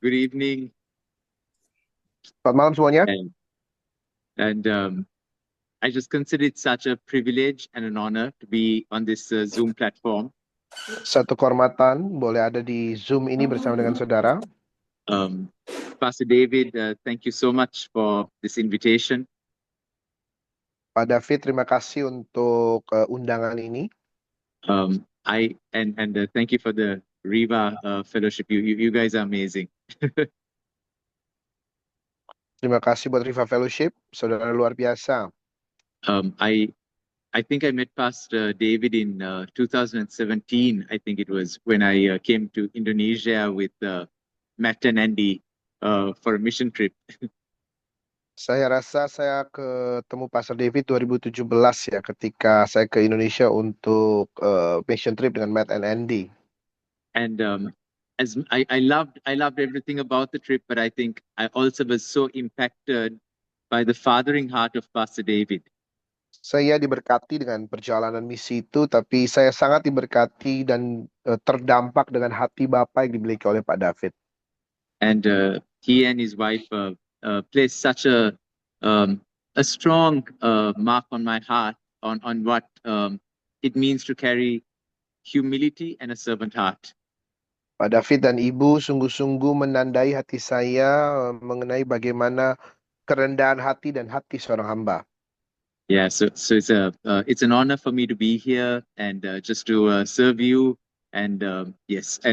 Good evening. Selamat malam semuanya. And I just consider it such a privilege and an honor to be on this Zoom platform. Satu kehormatan boleh ada di Zoom ini bersama dengan saudara. Pastor David, thank you so much for this invitation. Pak David, terima kasih untuk undangan ini. Thank you for the Riva Fellowship. You guys are amazing. Terima kasih buat Riva Fellowship, saudara luar biasa. I think I met Pastor David in 2017. I think it was when I came to Indonesia with Matt and Andy for a mission trip. Saya rasa saya ketemu Pastor David 2017 ya, ketika saya ke Indonesia untuk mission trip dengan Matt and Andy. And as I loved everything about the trip, but I think I also was so impacted by the fathering heart of Pastor David. Saya diberkati dengan perjalanan misi itu, tapi saya sangat diberkati dan terdampak dengan hati Bapa yang dimiliki oleh Pak David. And he and his wife placed such a strong mark on my heart on what it means to carry humility and a servant heart. Pak David dan Ibu sungguh-sungguh menandai hati saya mengenai bagaimana kerendahan hati dan hati seorang hamba. Yeah, so it's an honor for me to be here and just to serve you and just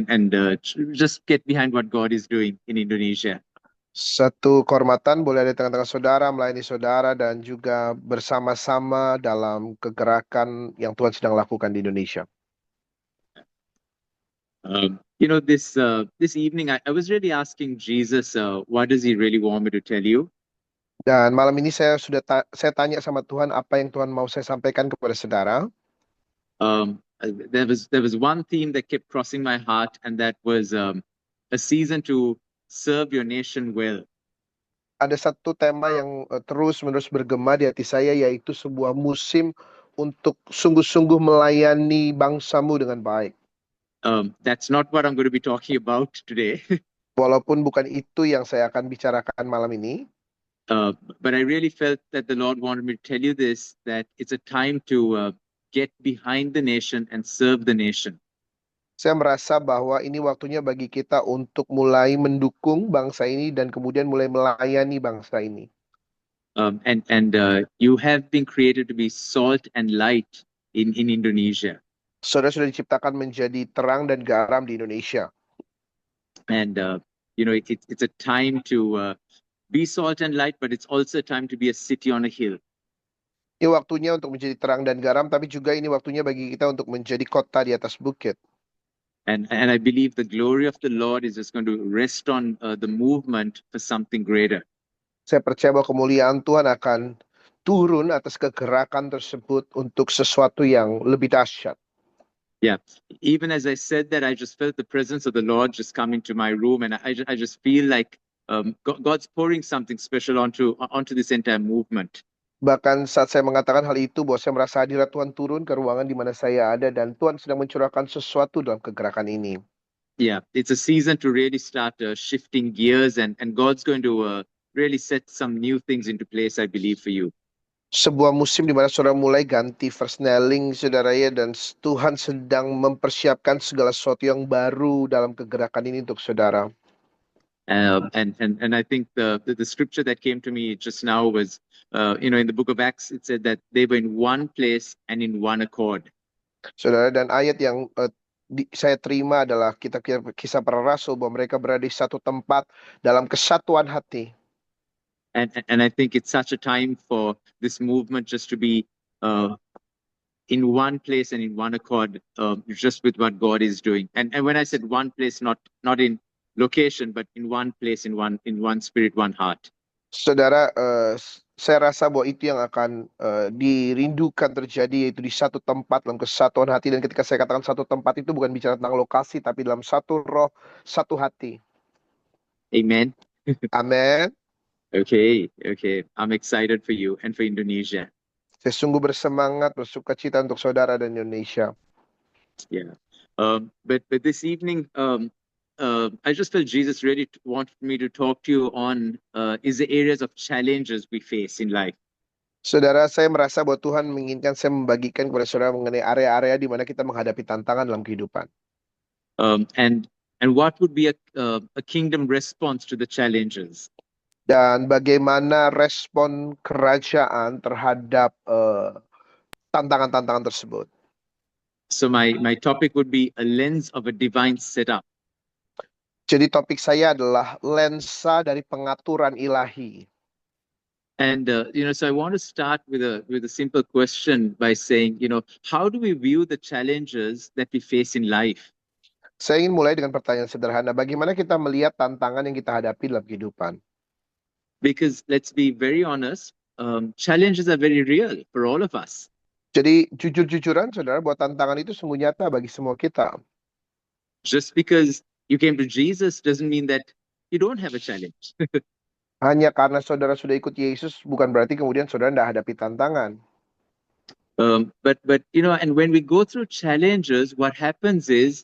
get behind what God is doing in Indonesia. Satu kehormatan boleh ada di tengah-tengah saudara, melayani saudara dan juga bersama-sama dalam kegerakan yang Tuhan sedang lakukan di Indonesia. This evening I was really asking Jesus, what does he really want me to tell you? Dan malam ini saya tanya sama Tuhan apa yang Tuhan mau saya sampaikan kepada saudara. There was one theme that kept crossing my heart, and that was a season to serve your nation well. Ada satu tema yang terus-menerus bergema di hati saya, yaitu sebuah musim untuk sungguh-sungguh melayani bangsamu dengan baik. That's not what I'm going to be talking about today. Walaupun bukan itu yang saya akan bicarakan malam ini. But I really felt that the Lord wanted me to tell you this, that it's a time to get behind the nation and serve the nation. Saya merasa bahwa ini waktunya bagi kita untuk mulai mendukung bangsa ini dan kemudian mulai melayani bangsa ini. You have been created to be salt and light in Indonesia. Saudara sudah diciptakan menjadi terang dan garam di Indonesia. And it's a time to be salt and light, but it's also a time to be a city on a hill. Ini waktunya untuk menjadi terang dan garam, tapi juga ini waktunya bagi kita untuk menjadi kota di atas bukit. And I believe the glory of the Lord is just going to rest on the movement for something greater. Saya percaya bahwa kemuliaan Tuhan akan turun atas kegerakan tersebut untuk sesuatu yang lebih dahsyat. Yeah, even as I said that, I just felt the presence of the Lord just come into my room, and I just feel like God's pouring something special onto this entire movement. Bahkan saat saya mengatakan hal itu, bahwa saya merasa hadirat Tuhan turun ke ruangan di mana saya ada, dan Tuhan sedang mencurahkan sesuatu dalam kegerakan ini. Yeah, it's a season to really start shifting gears, and God's going to really set some new things into place, I believe, for you. Sebuah musim di mana saudara mulai ganti persneling saudara ya, dan Tuhan sedang mempersiapkan segala sesuatu yang baru dalam kegerakan ini untuk saudara. And I think the scripture that came to me just now was, in the book of Acts, it said that they were in one place and in one accord. Saudara, dan ayat yang saya terima adalah Kisah Para Rasul, bahwa mereka berada di satu tempat dalam kesatuan hati. And I think it's such a time for this movement just to be in one place and in one accord, just with what God is doing. And when I said one place, not in location, but in one place, in one spirit, one heart. Saudara, saya rasa bahwa itu yang akan dirindukan terjadi, yaitu di satu tempat dalam kesatuan hati. Dan ketika saya katakan satu tempat, itu bukan bicara tentang lokasi, tapi dalam satu roh, satu hati. Amen. Amen. Okay. I'm excited for you and for Indonesia. Saya sungguh bersemangat, bersukacita untuk saudara dan Indonesia. Yeah. But this evening, I just felt Jesus really wanted me to talk to you on is the areas of challenges we face in life. Saudara, saya merasa bahwa Tuhan menginginkan saya membagikan kepada saudara mengenai area-area di mana kita menghadapi tantangan dalam kehidupan. And what would be a kingdom response to the challenges? Dan bagaimana respon kerajaan terhadap tantangan-tantangan tersebut. So my topic would be a lens of a divine setup. Jadi topik saya adalah lensa dari pengaturan ilahi. And so I want to start with a simple question by saying, how do we view the challenges that we face in life? Saya ingin mulai dengan pertanyaan sederhana, bagaimana kita melihat tantangan yang kita hadapi dalam kehidupan? Because let's be very honest, challenges are very real for all of us. Jadi jujur-jujuran saudara, bahwa tantangan itu sungguh nyata bagi semua kita. Just because you came to Jesus doesn't mean that you don't have a challenge. Hanya karena saudara sudah ikut Yesus bukan berarti kemudian saudara tidak hadapi tantangan. But and when we go through challenges, what happens is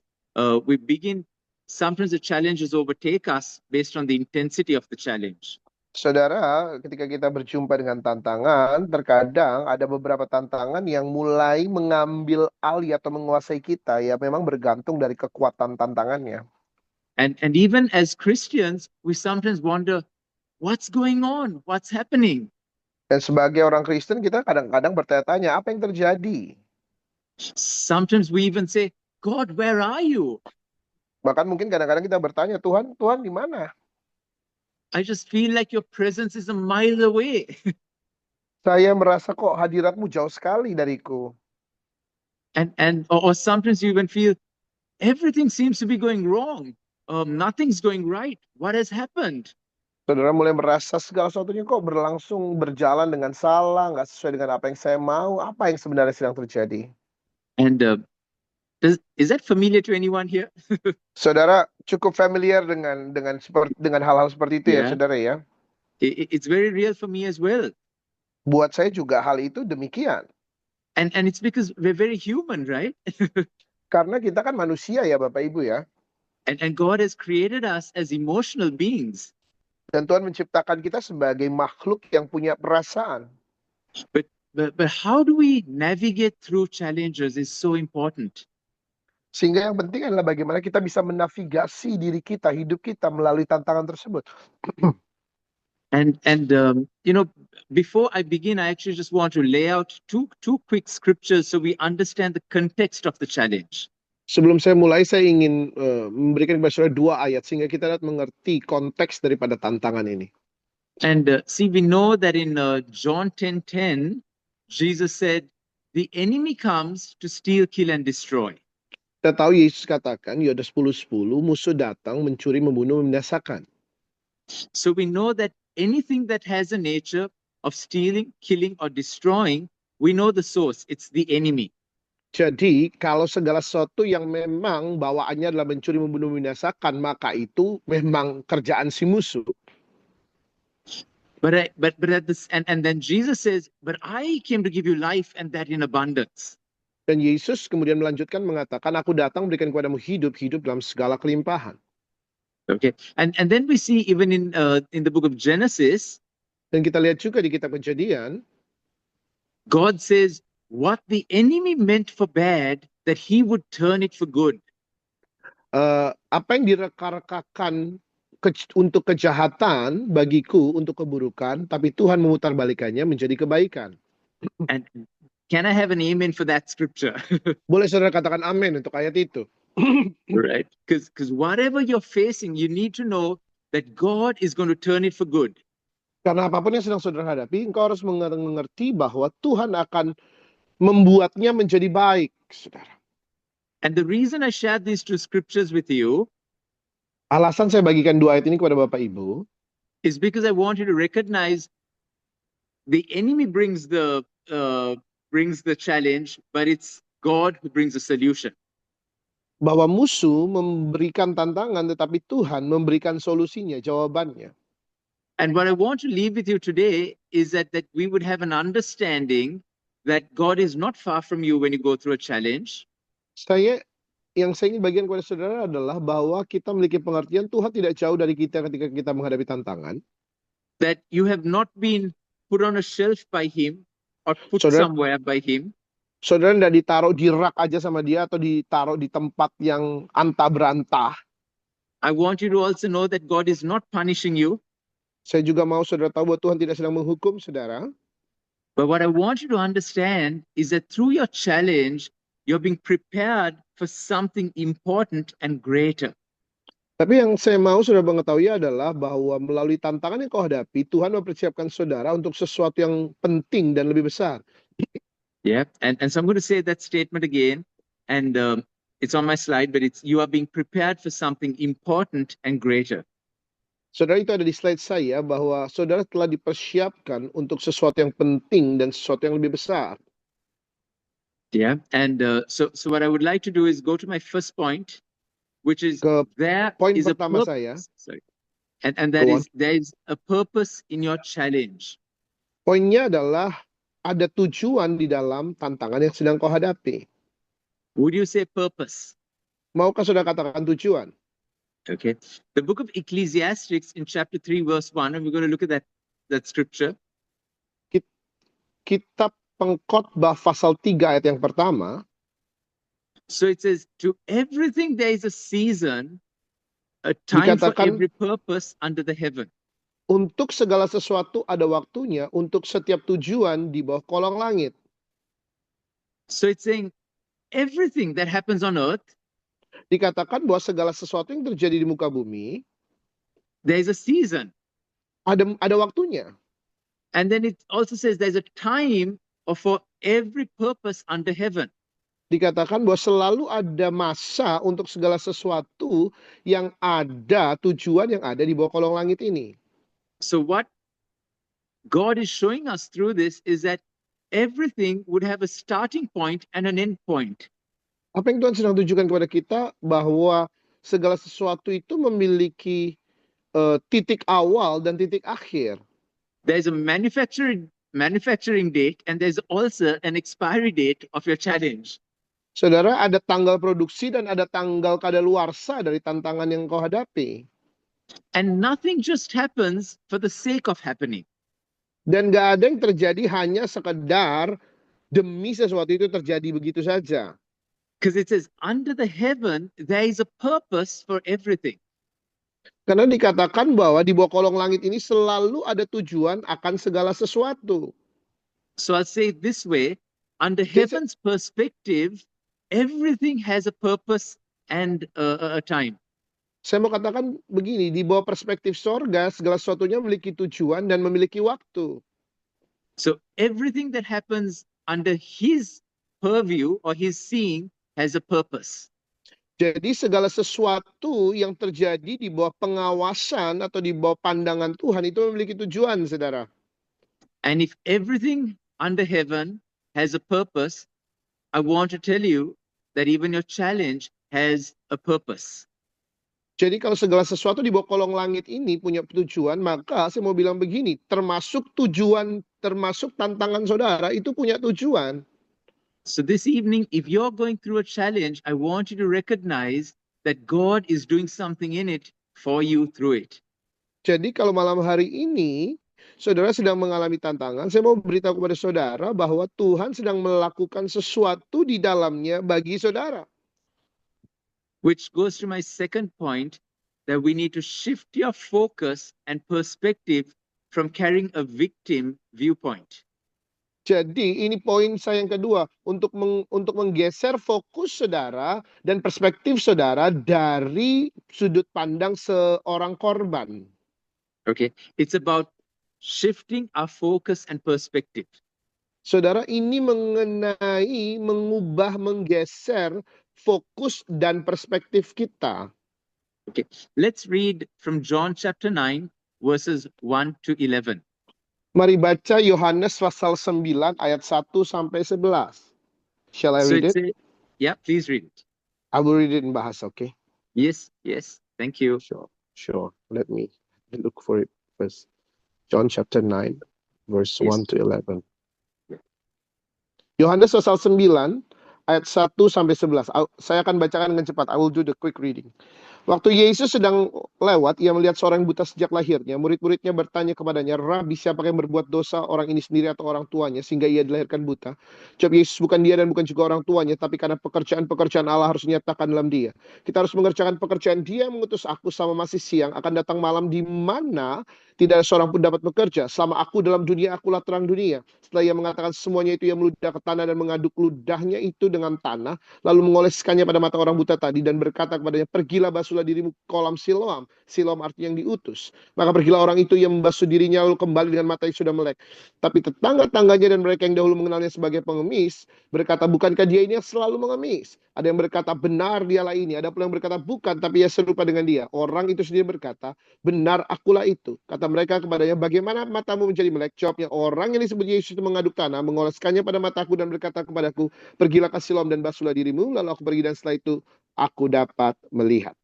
we begin, sometimes the challenges overtake us based on the intensity of the challenge. Saudara, ketika kita berjumpa dengan tantangan, terkadang ada beberapa tantangan yang mulai mengambil alih atau menguasai kita, ya memang bergantung dari kekuatan tantangannya. And even as Christians, we sometimes wonder, what's going on? What's happening? Dan sebagai orang Kristen, kita kadang-kadang bertanya-tanya, apa yang terjadi? Sometimes we even say, God, where are you? Bahkan mungkin kadang-kadang kita bertanya, Tuhan di mana? I just feel like your presence is a mile away. Saya merasa kok hadiratmu jauh sekali dariku. Or sometimes you even feel everything seems to be going wrong. Nothing's going right. What has happened? Saudara mulai merasa segala sesuatunya kok berjalan dengan salah, nggak sesuai dengan apa yang saya mau. Apa yang sebenarnya sedang terjadi? And is that familiar to anyone here? Saudara cukup familiar dengan hal-hal seperti itu ya, Yeah. saudara ya. It's very real for me as well. Buat saya juga hal itu demikian. And it's because we're very human, right? Karena kita kan manusia ya Bapak Ibu ya. And God has created us as emotional beings. Dan Tuhan menciptakan kita sebagai makhluk yang punya perasaan. But how do we navigate through challenges is so important. Sehingga yang penting adalah bagaimana kita bisa menavigasi diri kita, hidup kita melalui tantangan tersebut. And before I begin, I actually just want to lay out two quick scriptures so we understand the context of the challenge. Sebelum saya mulai, saya ingin memberikan kepada saudara 2 ayat sehingga kita dapat mengerti konteks daripada tantangan ini. And see, we know that in John 10:10, Jesus said, "The enemy comes to steal, kill, and destroy." Kita tahu Yesus katakan, Yohanes 10:10, musuh datang mencuri, membunuh, membinasakan. So we know that anything that has a nature of stealing, killing, or destroying, we know the source. It's the enemy. Jadi, kalau segala sesuatu yang memang bawaannya adalah mencuri, membunuh, membinasakan, maka itu memang kerjaan si musuh. But then Jesus says, "But I came to give you life and that in abundance." Dan Yesus kemudian melanjutkan mengatakan, aku datang memberikan kepadamu hidup dalam segala kelimpahan. Okay, and then we see even in the book of Genesis, dan kita lihat juga di kitab Kejadian, God says what the enemy meant for bad, that He would turn it for good. Apa yang direka-rekakan untuk kejahatan bagiku, untuk keburukan, tapi Tuhan memutarbalikannya menjadi kebaikan. And can I have an amen for that scripture? Boleh saudara katakan amin untuk ayat itu. Right, because whatever you're facing, you need to know that God is going to turn it for good. Karena apapun yang sedang saudara hadapi, engkau harus mengerti bahwa Tuhan akan membuatnya menjadi baik, saudara. And the reason I shared these 2 scriptures with you, alasan saya bagikan 2 ayat ini kepada Bapak Ibu, is because I want you to recognize the enemy brings the challenge, but it's God who brings the solution. Bahwa musuh memberikan tantangan, tetapi Tuhan memberikan solusinya, jawabannya. And what I want to leave with you today is that we would have an understanding that God is not far from you when you go through a challenge. Saya yang saya ingin bagikan kepada saudara adalah bahwa kita memiliki pengertian Tuhan tidak jauh dari kita ketika kita menghadapi tantangan. That you have not been put on a shelf by him or put Saudara, somewhere by him. saudara tidak ditaruh di rak aja sama dia atau ditaruh di tempat yang antah berantah. I want you to also know that God is not punishing you. Saya juga mau saudara tahu bahwa Tuhan tidak sedang menghukum saudara. But what I want you to understand is that through your challenge, you're being prepared for something important and greater. Tapi yang saya mau saudara mengetahui adalah bahwa melalui tantangan yang kau hadapi, Tuhan mempersiapkan saudara untuk sesuatu yang penting dan lebih besar. Yeah, and so I'm going to say that statement again, and it's on my slide, but it's you are being prepared for something important and greater. Saudara, itu ada di slide saya bahwa saudara telah dipersiapkan untuk sesuatu yang penting dan sesuatu yang lebih besar. Yeah, and so what I would like to do is go to my first point, which is there Poin is a pertama purpose. saya. Sorry. And that is there is a purpose in your challenge. Poinnya adalah ada tujuan di dalam tantangan yang sedang kau hadapi. Would you say purpose? Maukah saudara katakan tujuan? Okay. The book of Ecclesiastes in chapter 3, verse 1, and we're going to look at that scripture. Kitab Pengkhotbah pasal 3 ayat yang pertama. So it says, to everything there is a season, a time for every purpose under the heaven. Untuk segala sesuatu ada waktunya, untuk setiap tujuan di bawah kolong langit. So it's saying everything that happens on earth, dikatakan bahwa segala sesuatu yang terjadi di muka bumi, there is a season. Ada waktunya. And then it also says there's a time for every purpose under heaven. Dikatakan bahwa selalu ada masa untuk segala sesuatu yang ada, tujuan yang ada di bawah kolong langit ini. So what God is showing us through this is that everything would have a starting point and an end point. Apa yang Tuhan sedang tunjukkan kepada kita bahwa segala sesuatu itu memiliki titik awal dan titik akhir. There's a manufacturing date and there's also an expiry date of your challenge. Saudara, ada tanggal produksi dan ada tanggal kadaluarsa dari tantangan yang kau hadapi. And nothing just happens for the sake of happening. Dan gak ada yang terjadi hanya sekedar demi sesuatu itu terjadi begitu saja. Because it says, under the heaven, there is a purpose for everything. Karena dikatakan bahwa di bawah kolong langit ini selalu ada tujuan akan segala sesuatu. So I'll say it this way, under heaven's perspective, everything has a purpose and a time. Saya mau katakan begini, di bawah perspektif sorga, segala sesuatunya memiliki tujuan dan memiliki waktu. So everything that happens under his purview or his seeing has a purpose. Jadi segala sesuatu yang terjadi di bawah pengawasan atau di bawah pandangan Tuhan itu memiliki tujuan, saudara. And if everything under heaven has a purpose, I want to tell you that even your challenge has a purpose. Jadi kalau segala sesuatu di bawah kolong langit ini punya tujuan, maka saya mau bilang begini, termasuk tantangan saudara itu punya tujuan. So this evening, if you're going through a challenge, I want you to recognize that God is doing something in it for you through it. Jadi kalau malam hari ini, saudara sedang mengalami tantangan, saya mau beritahu kepada saudara bahwa Tuhan sedang melakukan sesuatu di dalamnya bagi saudara. Which goes to my second point, that we need to shift your focus and perspective from carrying a victim viewpoint. Jadi ini poin saya yang kedua, untuk menggeser fokus saudara dan perspektif saudara dari sudut pandang seorang korban. Okay, it's about shifting our focus and perspective. Saudara, ini mengenai mengubah, menggeser fokus dan perspektif kita. Okay, let's read from John chapter 9, verses 1 to 11. Mari baca Yohanes pasal 9 ayat 1 sampai 11. Shall I read it? Yeah, please read it. I will read it in bahasa, okay? Yes, thank you. Sure. Let me look for it first. John chapter 9, verse 1 to 11. Yohanes pasal 9 ayat 1 sampai 11. Saya akan bacakan dengan cepat. I will do the quick reading. Waktu Yesus sedang lewat, ia melihat seorang buta sejak lahirnya. Murid-muridnya bertanya kepadanya, Rabi, siapakah yang berbuat dosa, orang ini sendiri atau orang tuanya, sehingga ia dilahirkan buta? Jawab Yesus, bukan dia dan bukan juga orang tuanya, tapi karena pekerjaan-pekerjaan Allah harus dinyatakan dalam dia. Kita harus mengerjakan pekerjaan dia yang mengutus aku selama masih siang, akan datang malam di mana tidak ada seorang pun dapat bekerja. Selama aku dalam dunia, akulah terang dunia. Setelah ia mengatakan semuanya itu, ia meludah ke tanah dan mengaduk ludahnya itu dengan tanah, lalu mengoleskannya pada mata orang buta tadi dan berkata kepadanya, pergilah basuhlah dirimu ke kolam Siloam. Siloam artinya yang diutus. Maka pergilah orang itu yang membasuh dirinya lalu kembali dengan mata yang sudah melek. Tapi tetangga-tangganya dan mereka yang dahulu mengenalnya sebagai pengemis berkata, bukankah dia ini yang selalu mengemis? Ada yang berkata, benar dialah ini. Ada pula yang berkata, bukan, tapi ia serupa dengan dia. Orang itu sendiri berkata, benar akulah itu. Kata mereka kepadanya, bagaimana matamu menjadi melek? Jawabnya, orang yang disebut Yesus itu mengaduk tanah, mengoleskannya pada mataku dan berkata kepadaku, pergilah ke Siloam dan basuhlah dirimu. Lalu aku pergi dan setelah itu aku dapat melihat.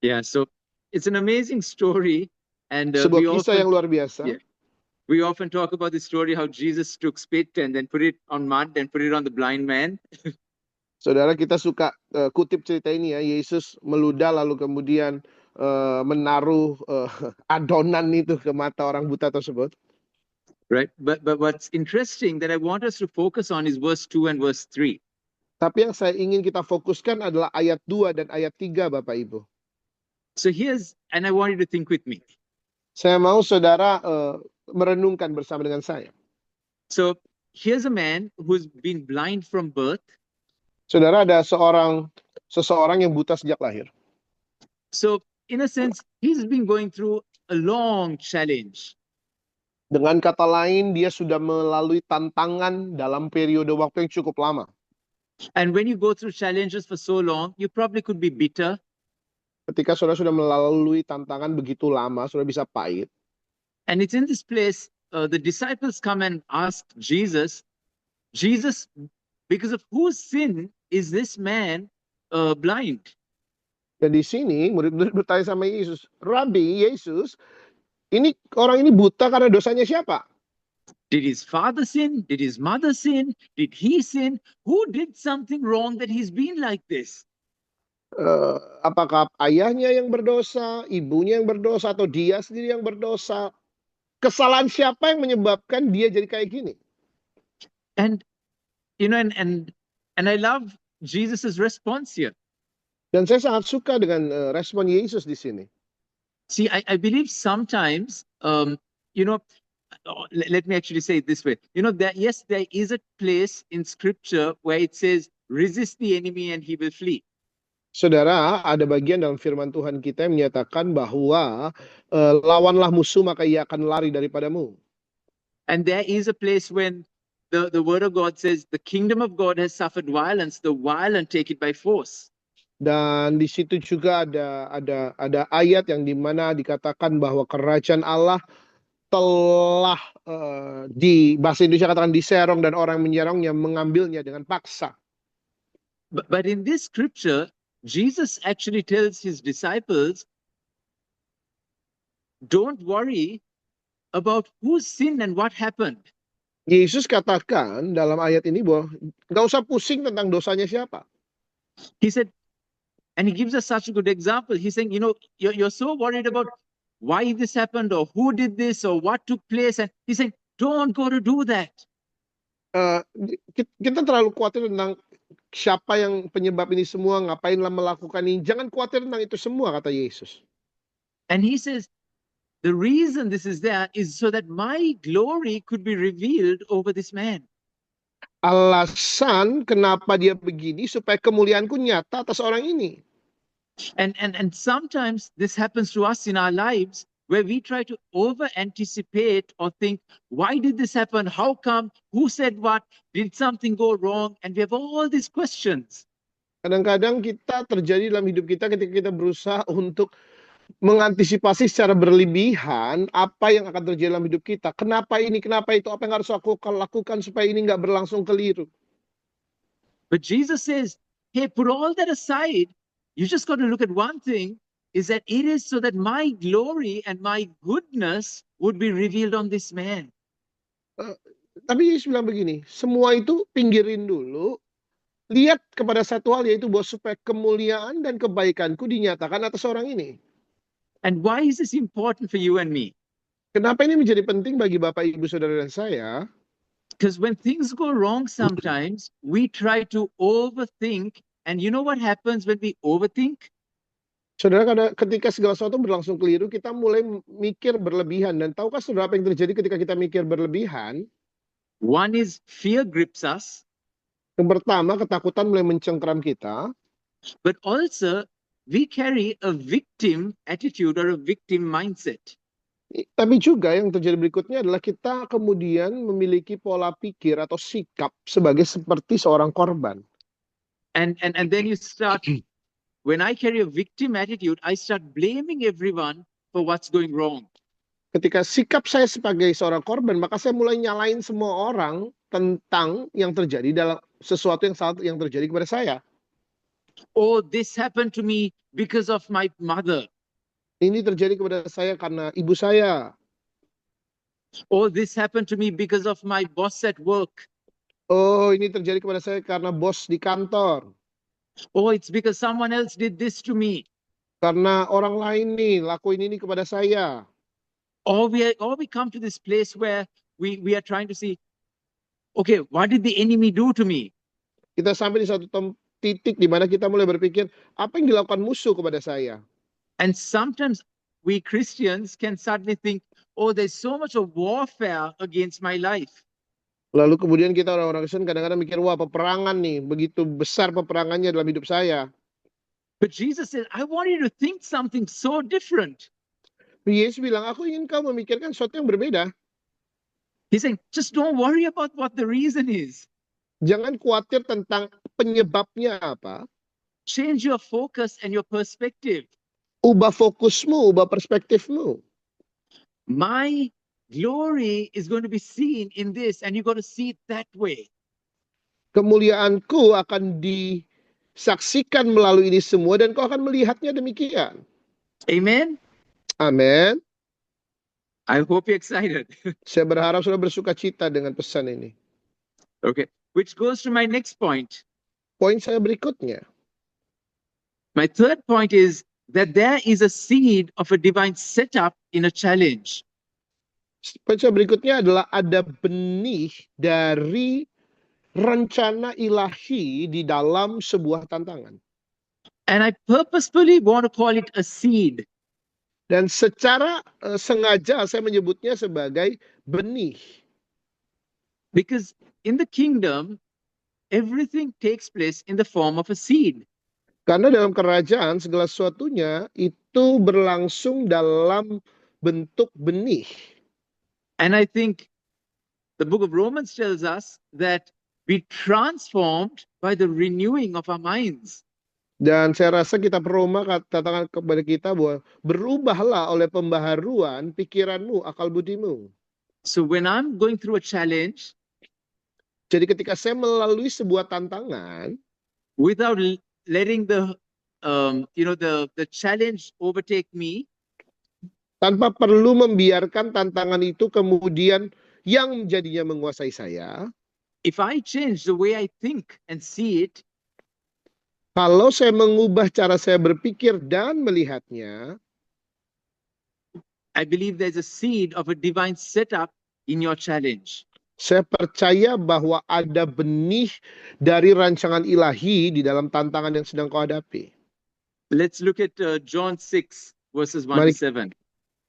Yeah, so it's an amazing story, and Sebuah kisah yang luar biasa. Yeah. We often talk about the story how Jesus took spit and then put it on mud and put it on the blind man. Saudara, kita suka kutip cerita ini ya. Yesus meludah lalu kemudian menaruh adonan itu ke mata orang buta tersebut. Right, but what's interesting that I want us to focus on is verse 2 and verse 3. Tapi yang saya ingin kita fokuskan adalah ayat 2 dan ayat 3, Bapak Ibu. So and I want you to think with me. Saya mau saudara merenungkan bersama dengan saya. So here's a man who's been blind from birth. Saudara, ada seseorang yang buta sejak lahir. So in a sense, he's been going through a long challenge. Dengan kata lain, dia sudah melalui tantangan dalam periode waktu yang cukup lama. And when you go through challenges for so long, you probably could be bitter. Ketika saudara sudah melalui tantangan begitu lama, saudara bisa pahit. And it's in this place, the disciples come and ask Jesus, because of whose sin is this man blind? Dan di sini murid-murid bertanya sama Yesus, Rabi, Yesus, orang ini buta karena dosanya siapa? Did his father sin? Did his mother sin? Did he sin? Who did something wrong that he's been like this? Apakah ayahnya yang berdosa, ibunya yang berdosa, atau dia sendiri yang berdosa? Kesalahan siapa yang menyebabkan dia jadi kayak gini? And and I love Jesus's response here. Dan saya sangat suka dengan respon Yesus di sini. See, I believe sometimes, let me actually say it this way. That yes, there is a place in Scripture where it says, resist the enemy and he will flee. Saudara, ada bagian dalam firman Tuhan kita yang menyatakan bahwa lawanlah musuh maka ia akan lari daripadamu. And there is a place when the word of God says the kingdom of God has suffered violence, the violent take it by force. Dan di situ juga ada ayat yang dimana dikatakan bahwa kerajaan Allah telah di bahasa Indonesia katakan diserong dan orang menyerongnya mengambilnya dengan paksa. But in this scripture, Jesus actually tells his disciples, don't worry about who sinned and what happened. Yesus katakan dalam ayat ini bahwa nggak usah pusing tentang dosanya siapa. He said, and he gives us such a good example. He's saying, you're so worried about why this happened or who did this or what took place. And he's saying, don't go to do that. Kita terlalu khawatir tentang siapa yang penyebab ini semua, ngapainlah melakukan ini. Jangan khawatir tentang itu semua, kata Yesus. And he says, the reason this is there is so that my glory could be revealed over this man. Alasan kenapa dia begini supaya kemuliaanku nyata atas orang ini. And sometimes this happens to us in our lives where we try to over anticipate or think, why did this happen? How come? Who said what? Did something go wrong? And we have all these questions. Kadang-kadang kita terjadi dalam hidup kita ketika kita berusaha untuk mengantisipasi secara berlebihan apa yang akan terjadi dalam hidup kita. Kenapa ini, kenapa itu, apa yang harus aku lakukan supaya ini nggak berlangsung keliru. But Jesus says, hey, put all that aside. You just got to look at one thing, is that it is so that my glory and my goodness would be revealed on this man. Tapi Yesus bilang begini, semua itu pinggirin dulu, lihat kepada satu hal, yaitu bahwa supaya kemuliaan dan kebaikanku dinyatakan atas orang ini. And why is this important for you and me? Kenapa ini menjadi penting bagi Bapak, Ibu, Saudara, dan saya? Because when things go wrong sometimes, we try to overthink. And you know what happens when we overthink? Saudara, ketika segala sesuatu berlangsung keliru, kita mulai mikir berlebihan. Dan tahukah saudara apa yang terjadi ketika kita mikir berlebihan? One is fear grips us, Yang pertama, ketakutan mulai mencengkeram kita. but also we carry a victim attitude or a victim mindset. Tapi juga yang terjadi berikutnya adalah kita kemudian memiliki pola pikir atau sikap sebagai seperti seorang korban. And then you start, when I carry a victim attitude, I start blaming everyone for what's going wrong. Ketika sikap saya sebagai seorang korban, maka saya mulai nyalain semua orang tentang yang terjadi dalam sesuatu yang salah yang terjadi kepada saya. Oh, this happened to me because of my mother. Ini terjadi kepada saya karena ibu saya. Oh, this happened to me because of my boss at work. Oh, ini terjadi kepada saya karena bos di kantor. Oh, it's because someone else did this to me. Karena orang lain nih lakuin ini kepada saya. Or we come to this place where we are trying to see, okay, what did the enemy do to me? Kita sampai di satu titik di mana kita mulai berpikir, apa yang dilakukan musuh kepada saya? And sometimes we Christians can suddenly think, oh, there's so much of warfare against my life. Lalu kemudian kita orang-orang Kristen kadang-kadang mikir, wah peperangan nih, begitu besar peperangannya dalam hidup saya. But Jesus said, I want you to think something so different. Yesus bilang, aku ingin kau memikirkan sesuatu yang berbeda. He's saying, just don't worry about what the reason is. Jangan khawatir tentang penyebabnya apa. Change your focus and your perspective. Ubah fokusmu, ubah perspektifmu. My glory is going to be seen in this, and you got to see it that way. Kemuliaanku akan disaksikan melalui ini semua dan kau akan melihatnya demikian. Amen. Amin. I hope you're excited. Saya berharap sudah bersuka cita dengan pesan ini. Okay, which goes to my next point. Poin saya berikutnya. My third point is that there is a seed of a divine setup in a challenge. Poin saya berikutnya adalah ada benih dari rencana ilahi di dalam sebuah tantangan. And I purposefully want to call it a seed. Dan secara sengaja saya menyebutnya sebagai benih. Because in the kingdom, everything takes place in the form of a seed. Karena dalam kerajaan segala sesuatunya itu berlangsung dalam bentuk benih. And I think the book of Romans tells us that we transformed by the renewing of our minds. Dan saya rasa kitab Roma katakan kepada kita bahwa berubahlah oleh pembaharuan pikiranmu, akal budimu. So when I'm going through a challenge, jadi ketika saya melalui sebuah tantangan, without letting the challenge overtake me, tanpa perlu membiarkan tantangan itu kemudian yang jadinya menguasai saya, if I change the way I think and see it, kalau saya mengubah cara saya berpikir dan melihatnya, I believe there's a seed of a divine setup in your challenge. Saya percaya bahwa ada benih dari rancangan ilahi di dalam tantangan yang sedang kau hadapi. Let's look at John 6 verses 1 to 7.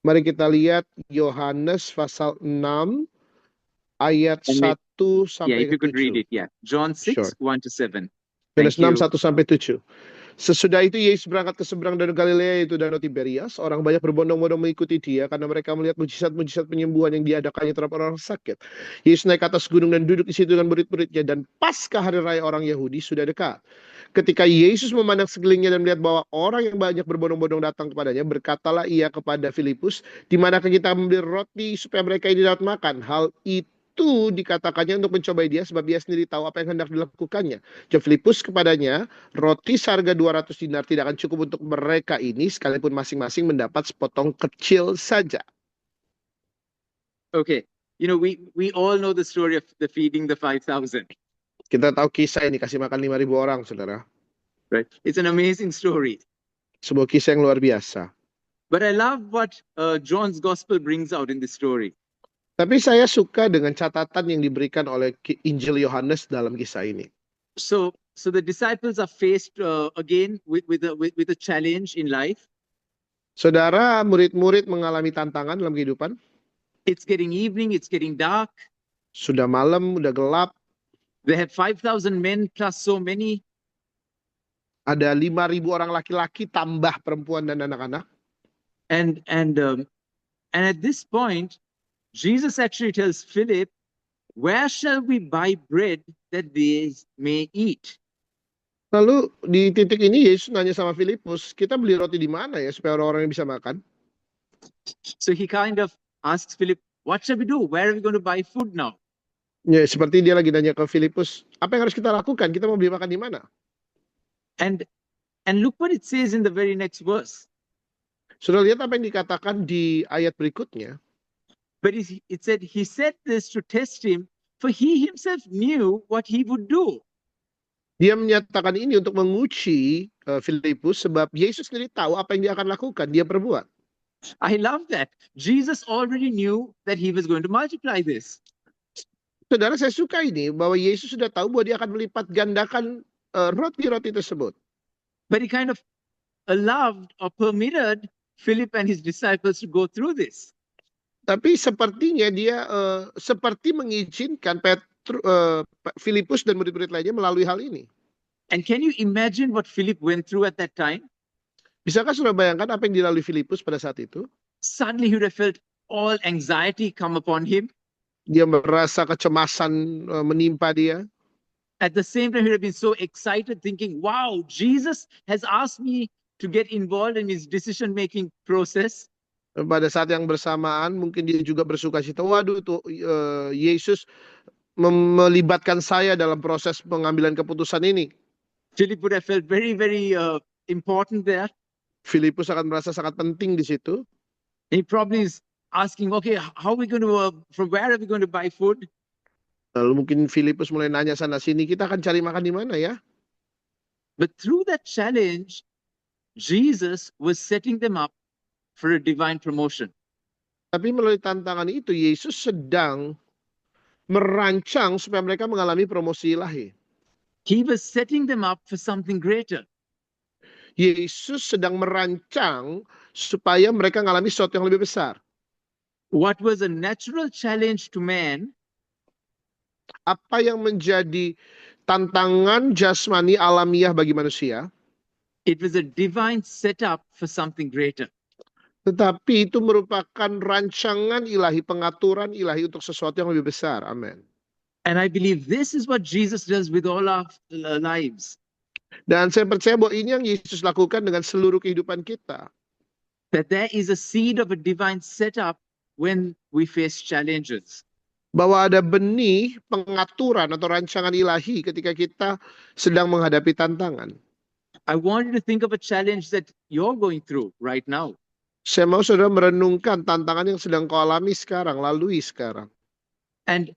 Mari kita lihat Yohanes pasal 6 ayat 1 sampai 7. If you could read it, John 6, Sure. 1 to 7. Yohanes 6, 1 sampai 7. Sesudah itu Yesus berangkat ke seberang Danau Galilea, yaitu Danau Tiberias. Orang banyak berbondong-bondong mengikuti dia karena mereka melihat mujizat-mujizat penyembuhan yang diadakannya terhadap orang sakit. Yesus naik ke atas gunung dan duduk di situ dengan murid-muridnya, dan pasca hari raya orang Yahudi sudah dekat. Ketika Yesus memandang sekelilingnya dan melihat bahwa orang yang banyak berbondong-bondong datang kepadanya, berkatalah ia kepada Filipus, di manakah kita membeli roti supaya mereka ini dapat makan? Hal itu dikatakannya untuk mencobai dia, sebab dia sendiri tahu apa yang hendak dilakukannya. Jawab Filipus kepadanya, roti seharga 200 dinar tidak akan cukup untuk mereka ini, sekalipun masing-masing mendapat sepotong kecil saja. Okay, we all know the story of the feeding the 5,000, Kita tahu kisah ini, kasih makan 5.000 orang, saudara. right? It's an amazing story. Sebuah kisah yang luar biasa. But I love what John's gospel brings out in this story. Tapi saya suka dengan catatan yang diberikan oleh Injil Yohanes dalam kisah ini. So the disciples are faced again with a challenge in life. Saudara, murid-murid mengalami tantangan dalam kehidupan. It's getting evening, it's getting dark. Sudah malam, udah gelap. They have 5,000 men plus so many. Ada 5.000 orang laki-laki tambah perempuan dan anak-anak. And at this point, Jesus actually tells Philip, "Where shall we buy bread that they may eat?" Lalu di titik ini Yesus nanya sama Filipus, kita beli roti di mana ya supaya orang-orang bisa makan? So he kind of asks Philip, "What shall we do? Where are we going to buy food now?" Ya, seperti dia lagi nanya ke Filipus, apa yang harus kita lakukan? Kita mau beli makan di mana? And look what it says in the very next verse. Sudah lihat apa yang dikatakan di ayat berikutnya? But it said, he said this to test him, for he himself knew what he would do. Dia menyatakan ini untuk menguji Filipus sebab Yesus sendiri tahu apa yang dia akan lakukan, dia perbuat. I love that. Jesus already knew that he was going to multiply this. Saudara, saya suka ini bahwa Yesus sudah tahu bahwa dia akan melipat gandakan roti-roti tersebut. But he kind of allowed or permitted Philip and his disciples to go through this. Tapi sepertinya dia seperti mengizinkan Filipus dan murid-murid lainnya melalui hal ini. And can you imagine what Philip went through at that time? Bisakah saudara bayangkan apa yang dilalui Filipus pada saat itu? Suddenly he would have felt all anxiety come upon him. Dia merasa kecemasan menimpa dia. At the same time, he would have been so excited thinking, wow, Jesus has asked me to get involved in his decision-making process. Pada saat yang bersamaan mungkin dia juga bersukacita. Waduh, tuh Yesus melibatkan saya dalam proses pengambilan keputusan ini. Philip would have felt very, very important there. Filipus akan merasa sangat penting di situ. He probably is asking, okay, how are we going to, from where are we going to buy food? Lalu mungkin Filipus mulai nanya sana sini, kita akan cari makan di mana ya? But through that challenge, Jesus was setting them up for a divine promotion. Tapi melalui tantangan itu, Yesus sedang merancang supaya mereka mengalami promosi ilahi. He was setting them up for something greater. Yesus sedang merancang supaya mereka mengalami sesuatu yang lebih besar. What was a natural challenge to man, apa yang menjadi tantangan jasmani alamiah bagi manusia, it was a divine setup for something greater. tetapi itu merupakan rancangan ilahi, pengaturan ilahi untuk sesuatu yang lebih besar. Amin. And I believe this is what Jesus does with all our lives. Dan saya percaya bahwa ini yang Yesus lakukan dengan seluruh kehidupan kita. That there is a seed of a divine setup when we face challenges. Bahwa ada benih pengaturan atau rancangan ilahi ketika kita sedang menghadapi tantangan. I want you to think of a challenge that you're going through right now. Saya mau saudara merenungkan tantangan yang sedang kau alami sekarang, lalui sekarang. And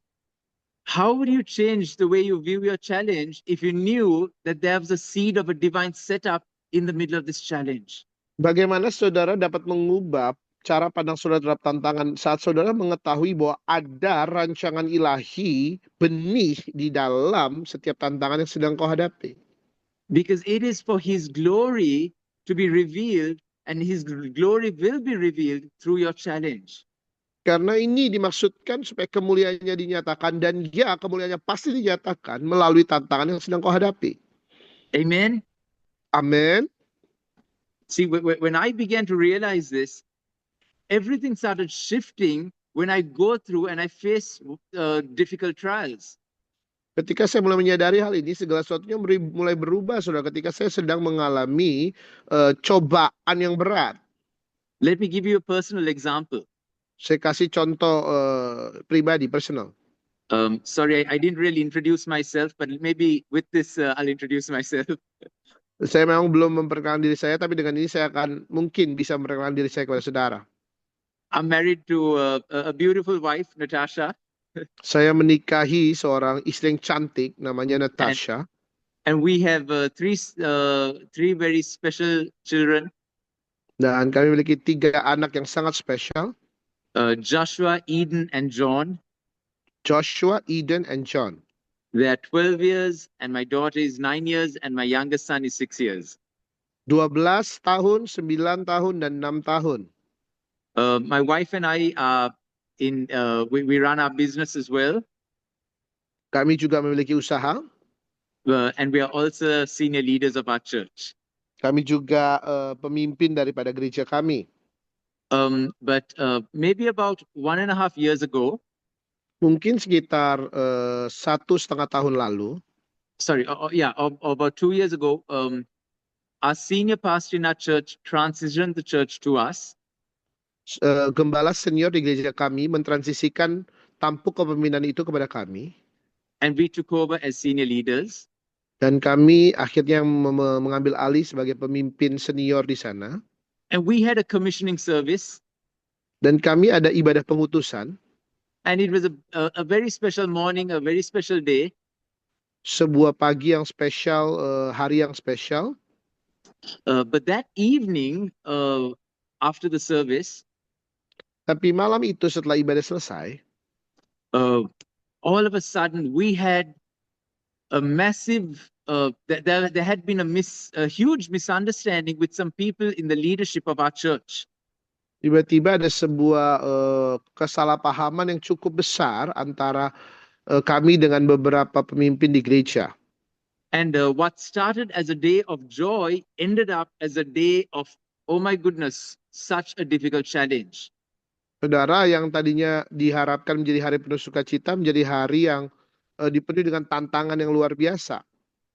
how would you change the way you view your challenge if you knew that there was a seed of a divine setup in the middle of this challenge? Bagaimana saudara dapat mengubah cara pandang saudara terhadap tantangan saat saudara mengetahui bahwa ada rancangan ilahi, benih di dalam setiap tantangan yang sedang kau hadapi. Because it is for his glory to be revealed, and his glory will be revealed through your challenge. Karena ini dimaksudkan supaya kemuliaannya dinyatakan, dan ya kemuliaannya pasti dinyatakan melalui tantangan yang sedang kau hadapi. Amen? Amin. See, when I began to realize this, everything started shifting when I go through and I face difficult trials. Ketika saya mulai menyadari hal ini, segala sesuatunya mulai berubah, saudara, ketika saya sedang mengalami cobaan yang berat. Let me give you a personal example. Saya kasih contoh pribadi, personal. Sorry, I didn't really introduce myself, but maybe with this, I'll introduce myself. Saya memang belum memperkenalkan diri saya, tapi dengan ini saya akan mungkin bisa memperkenalkan diri saya kepada saudara. I'm married to a beautiful wife, Natasha, Saya menikahi seorang istri yang cantik, namanya and Natasha. and we have three very special children, Dan kami memiliki 3 anak yang sangat spesial, Joshua, Eden, and John. Joshua, Eden, and John. They are 12 years, and my daughter is 9 years, and my youngest son is 6 years. 12 tahun, 9 tahun, dan 6 tahun. My wife and I are we run our business as well, Kami juga memiliki usaha. and we are also senior leaders of our church. Kami juga pemimpin daripada gereja kami. But maybe about 1.5 years ago, Mungkin sekitar 1,5 tahun lalu, about 2 years ago, our senior pastor in our church transitioned the church to us. Gembala senior di gereja kami mentransisikan tampuk kepemimpinan itu kepada kami. And we took over as senior leaders. Dan kami akhirnya mengambil alih sebagai pemimpin senior di sana. And we had a commissioning service. Dan kami ada ibadah pengutusan. And it was a very special morning, a very special day. Sebuah pagi yang spesial, hari yang spesial. But that evening, after the service, tapi malam itu setelah ibadah selesai, all of a sudden we had a massive, there had been a huge misunderstanding with some people in the leadership of our church. Tiba-tiba ada sebuah kesalahpahaman yang cukup besar antara kami dengan beberapa pemimpin di gereja. And what started as a day of joy ended up as a day of, oh my goodness, such a difficult challenge. Saudara, yang tadinya diharapkan menjadi hari penuh sukacita menjadi hari yang dipenuhi dengan tantangan yang luar biasa.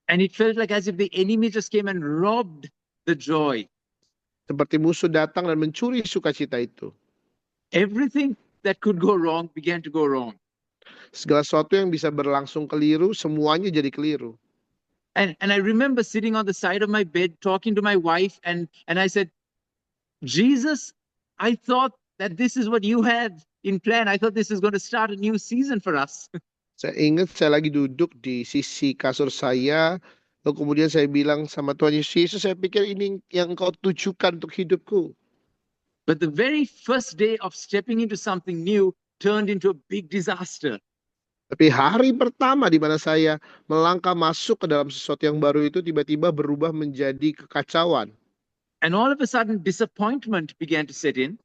And it felt like as if the enemy just came and robbed the joy. Seperti musuh datang dan mencuri sukacita itu. Everything that could go wrong began to go wrong. Segala sesuatu yang bisa berlangsung keliru, semuanya jadi keliru. And I remember sitting on the side of my bed talking to my wife, and I said, Jesus, I thought that this is what you had in plan. I thought this is going to start a new season for us. Saya ingat saya lagi duduk di sisi kasur saya, lalu kemudian saya bilang sama Tuhan Yesus, saya pikir ini yang Engkau tujukan untuk hidupku. But the very first day of stepping into something new turned into a big disaster. Tapi hari pertama di mana saya melangkah masuk ke dalam sesuatu yang baru itu tiba-tiba berubah menjadi kekacauan. And all of a sudden disappointment began to set in.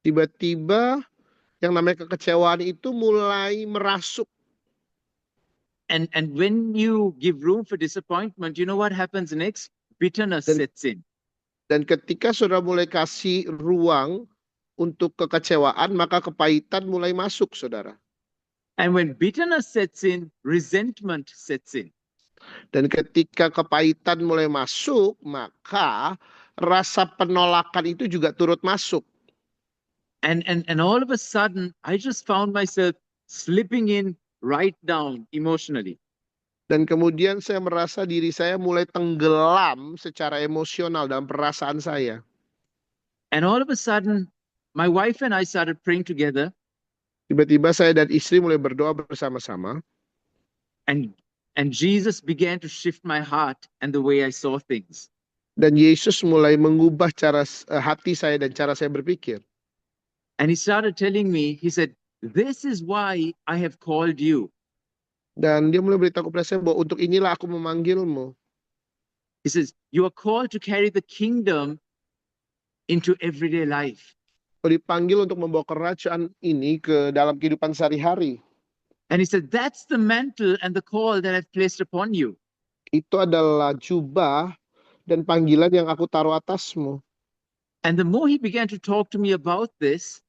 Tiba-tiba yang namanya kekecewaan itu mulai merasuk. And when you give room for disappointment, you know what happens next? Bitterness sets in. Dan ketika saudara mulai kasih ruang untuk kekecewaan, maka kepahitan mulai masuk, saudara. And when bitterness sets in, resentment sets in. Dan ketika kepahitan mulai masuk, maka rasa penolakan itu juga turut masuk. And all of a sudden, I just found myself slipping in right down emotionally. Dan kemudian saya merasa diri saya mulai tenggelam secara emosional dalam perasaan saya. And all of a sudden, my wife and I started praying together. Tiba-tiba saya dan istri mulai berdoa bersama-sama. And Jesus began to shift my heart and the way I saw things. Dan Yesus mulai mengubah cara hati saya dan cara saya berpikir. And he started telling me, he said, this is why I have called you. Dan dia mulai beritahu kepada saya bahwa untuk inilah aku memanggilmu. He says, you are called to carry the kingdom into everyday life. Dipanggil untuk membawa kerajaan ini ke dalam kehidupan sehari-hari. And he said, that's the mantle and the call that I've placed upon you. Itu adalah jubah dan panggilan yang aku taruh atasmu. And the more he began to talk to me about this,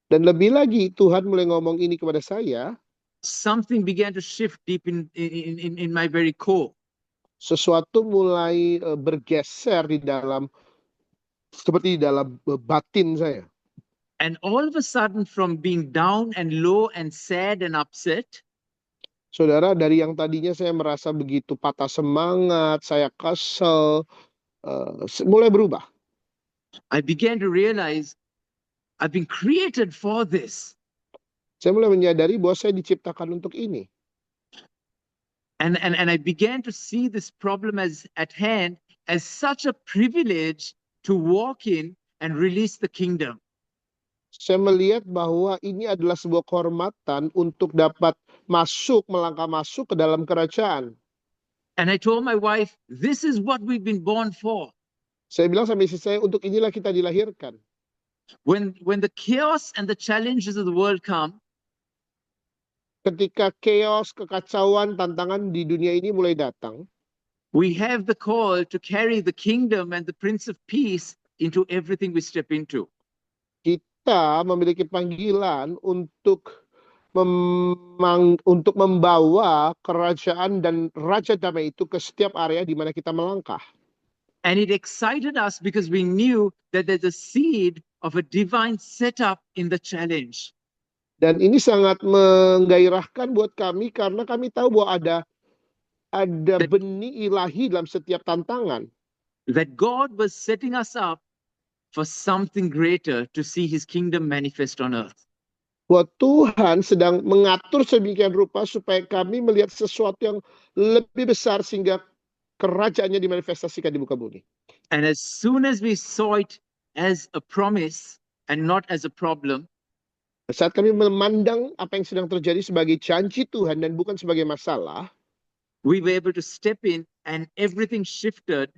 dan lebih lagi Tuhan mulai ngomong ini kepada saya, something began to shift deep in my very core. Sesuatu mulai bergeser di dalam, seperti di dalam batin saya. And all of a sudden, from being down and low and sad and upset, saudara, dari yang tadinya saya merasa begitu patah semangat, saya kesel, mulai berubah. I began to realize I've been created for this. Saya mulai menyadari bahwa saya diciptakan untuk ini. And I began to see this problem as at hand as such a privilege to walk in and release the kingdom. Saya melihat bahwa ini adalah sebuah kehormatan untuk dapat melangkah masuk ke dalam kerajaan. And I told my wife, this is what we've been born for. Saya bilang sama istri saya, untuk inilah kita dilahirkan. When the chaos and the challenges of the world come, ketika chaos, kekacauan, tantangan di dunia ini mulai datang, we have the call to carry the kingdom and the Prince of Peace into everything we step into. Kita memiliki panggilan untuk membawa kerajaan dan Raja Damai itu ke setiap area di mana kita melangkah. And it excited us because we knew that there's a seed of a divine setup in the challenge. Dan ini sangat menggairahkan buat kami karena kami tahu bahwa ada benih ilahi dalam setiap tantangan. That God was setting us up for something greater to see his kingdom manifest on earth. Bahwa Tuhan sedang mengatur sedemikian rupa supaya kami melihat sesuatu yang lebih besar sehingga kerajaannya dimanifestasikan di muka bumi. And as soon as we saw it as a promise and not as a problem, saat kami memandang apa yang sedang terjadi sebagai janji Tuhan dan bukan sebagai masalah, we were able to step in and everything shifted.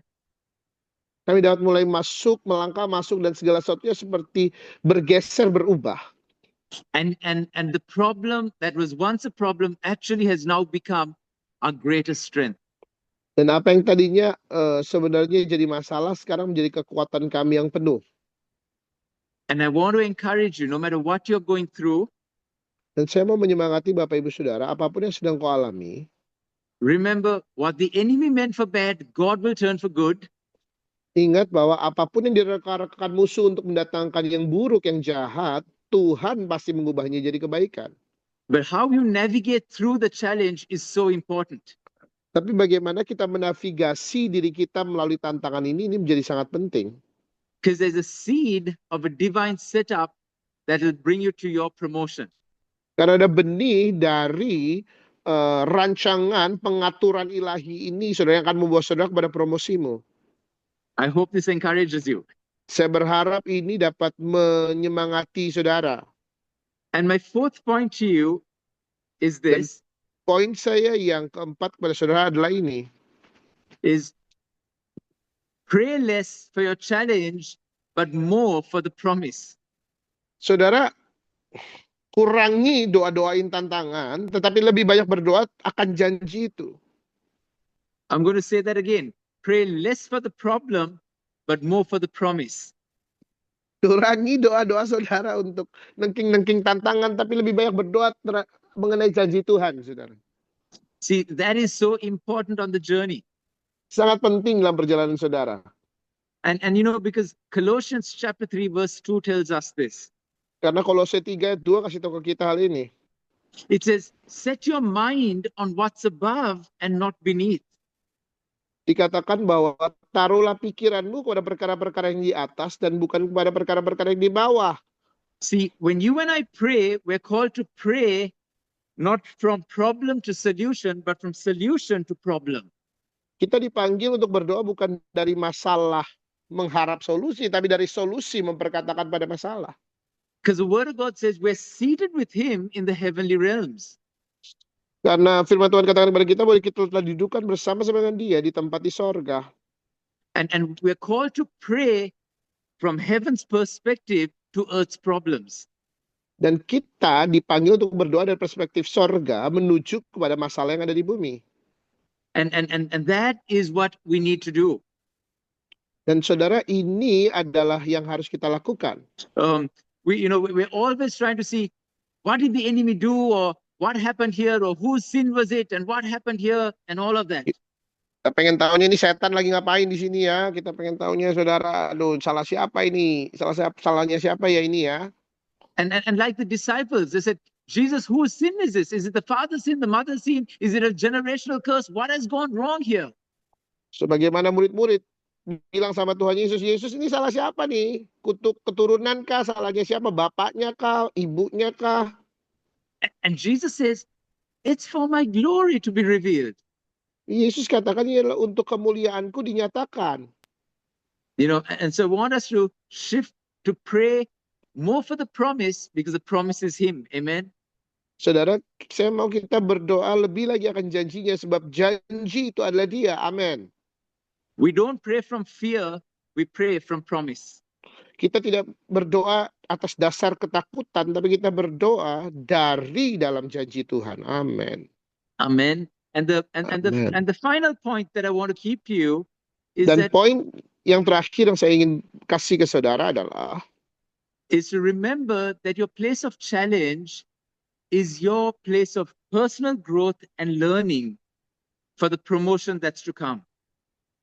Kami dapat mulai melangkah masuk dan segala sesuatunya seperti bergeser, berubah. And the problem that was once a problem actually has now become our greatest strength. Dan apa yang tadinya sebenarnya jadi masalah sekarang menjadi kekuatan kami yang penuh. And I want to encourage you, no matter what you're going through, dan saya mau menyemangati Bapak Ibu Saudara, apapun yang sedang kau alami, remember what the enemy meant for bad, God will turn for good. Ingat bahwa apapun yang direka-rekakan musuh untuk mendatangkan yang buruk, yang jahat, Tuhan pasti mengubahnya jadi kebaikan. But how you navigate through the challenge is so important. Tapi bagaimana kita menavigasi diri kita melalui tantangan ini menjadi sangat penting. Because there's a seed of a divine setup that will bring you to your promotion. Karena ada benih dari rancangan pengaturan ilahi ini, saudara, yang akan membawa saudara kepada promosimu. I hope this encourages you. Saya berharap ini dapat menyemangati saudara. And my fourth point to you is this. Dan poin saya yang keempat kepada saudara adalah ini. Is pray less for your challenge, but more for the promise. Saudara, kurangi doa-doain tantangan, tetapi lebih banyak berdoa akan janji itu. I'm going to say that again. Pray less for the problem, but more for the promise. Kurangi doa-doa saudara untuk nengking-nengking tantangan, tapi lebih banyak berdoa mengenai janji Tuhan, saudara. See, that is so important on the journey. Sangat penting dalam perjalanan saudara. And you know, because Colossians chapter 3 verse 2 tells us this. Karena Kolose 3:2 kasih tahu ke kita hal ini. It says, set your mind on what's above and not beneath. Dikatakan bahwa taruhlah pikiranmu kepada perkara-perkara yang di atas dan bukan kepada perkara-perkara yang di bawah. See, when you and I pray, we're called to pray not from problem to solution, but from solution to problem. Kita dipanggil untuk berdoa bukan dari masalah mengharap solusi, tapi dari solusi memperkatakan pada masalah. Because the word of God says we're seated with him in the heavenly realms. Karena firman Tuhan katakan kepada kita bahwa kita telah didudukkan bersama-sama dengan dia di tempat di sorga. And we're called to pray from heaven's perspective to earth's problems. Dan kita dipanggil untuk berdoa dari perspektif sorga menuju kepada masalah yang ada di bumi. And that is what we need to do. Dan saudara, ini adalah yang harus kita lakukan. We're always trying to see what did the enemy do, or what happened here, or whose sin was it, and what happened here, and all of that. Kita pengen tahunya ini setan lagi ngapain di sini ya. Kita pengen tahunya saudara, aduh salah siapa ini? Salahnya siapa ya ini ya? And like the disciples, they said, Jesus, whose sin is this? Is it the father's sin, the mother's sin? Is it a generational curse? What has gone wrong here? Sebagaimana murid-murid bilang sama Tuhan Yesus, Yesus ini salah siapa nih? Kutuk keturunan kah? Salahnya siapa? Bapaknya kah? Ibunya kah? And Jesus says, it's for my glory to be revealed. Yesus katakan ini adalah untuk kemuliaanku dinyatakan. And so I want us to shift to pray more for the promise because the promise is Him. Amen. Saudara, saya mau kita berdoa lebih lagi akan janjinya sebab janji itu adalah Dia. Amin. We don't pray from fear, we pray from promise. Kita tidak berdoa atas dasar ketakutan, tapi kita berdoa dari dalam janji Tuhan. Amin. Amen. And the final point that I want to keep you is Dan that poin yang terakhir yang saya ingin kasih ke saudara adalah is to remember that your place of challenge is your place of personal growth and learning for the promotion that's to come.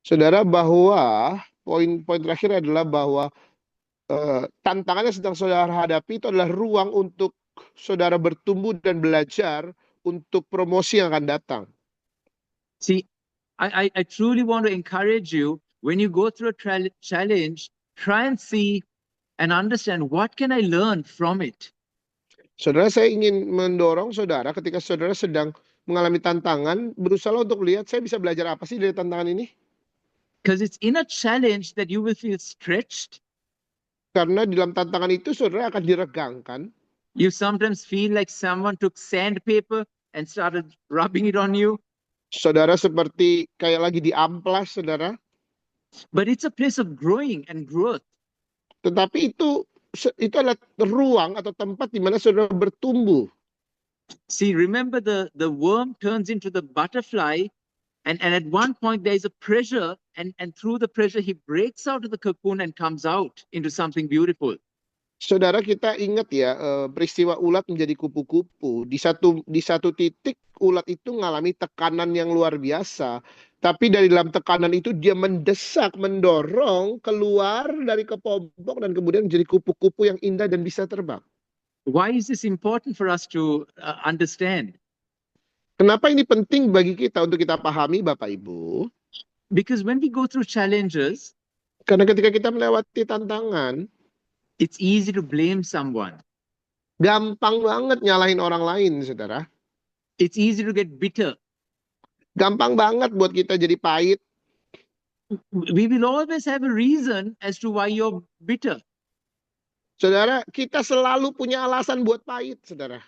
Saudara, bahwa poin-poin terakhir adalah bahwa tantangan yang sedang saudara hadapi itu adalah ruang untuk saudara bertumbuh dan belajar untuk promosi yang akan datang. See, I truly want to encourage you, when you go through a challenge, try and see and understand what can I learn from it. Saudara, saya ingin mendorong saudara ketika saudara sedang mengalami tantangan, berusaha untuk lihat saya bisa belajar apa sih dari tantangan ini. Because it's in a challenge that you will feel stretched. Karena di dalam tantangan itu saudara akan diregangkan. You sometimes feel like someone took sandpaper and started rubbing it on you. Saudara seperti kayak lagi diamplas, saudara. But it's a place of growing and growth. Tetapi itu adalah ruang atau tempat di mana saudara bertumbuh. See, remember the worm turns into the butterfly, and at one point there is a pressure, and through the pressure he breaks out of the cocoon and comes out into something beautiful. Saudara, kita ingat ya peristiwa ulat menjadi kupu-kupu. Di satu titik ulat itu mengalami tekanan yang luar biasa. Tapi dari dalam tekanan itu dia mendesak, mendorong keluar dari kepompong dan kemudian menjadi kupu-kupu yang indah dan bisa terbang. Why is this important for us to understand? Kenapa ini penting bagi kita untuk kita pahami, Bapak Ibu? Because when we go through challenges, karena ketika kita melewati tantangan, it's easy to blame someone. Gampang banget nyalahin orang lain, saudara. It's easy to get bitter. Gampang banget buat kita jadi pahit. We will always have a reason as to why you're bitter. Saudara, kita selalu punya alasan buat pahit, saudara.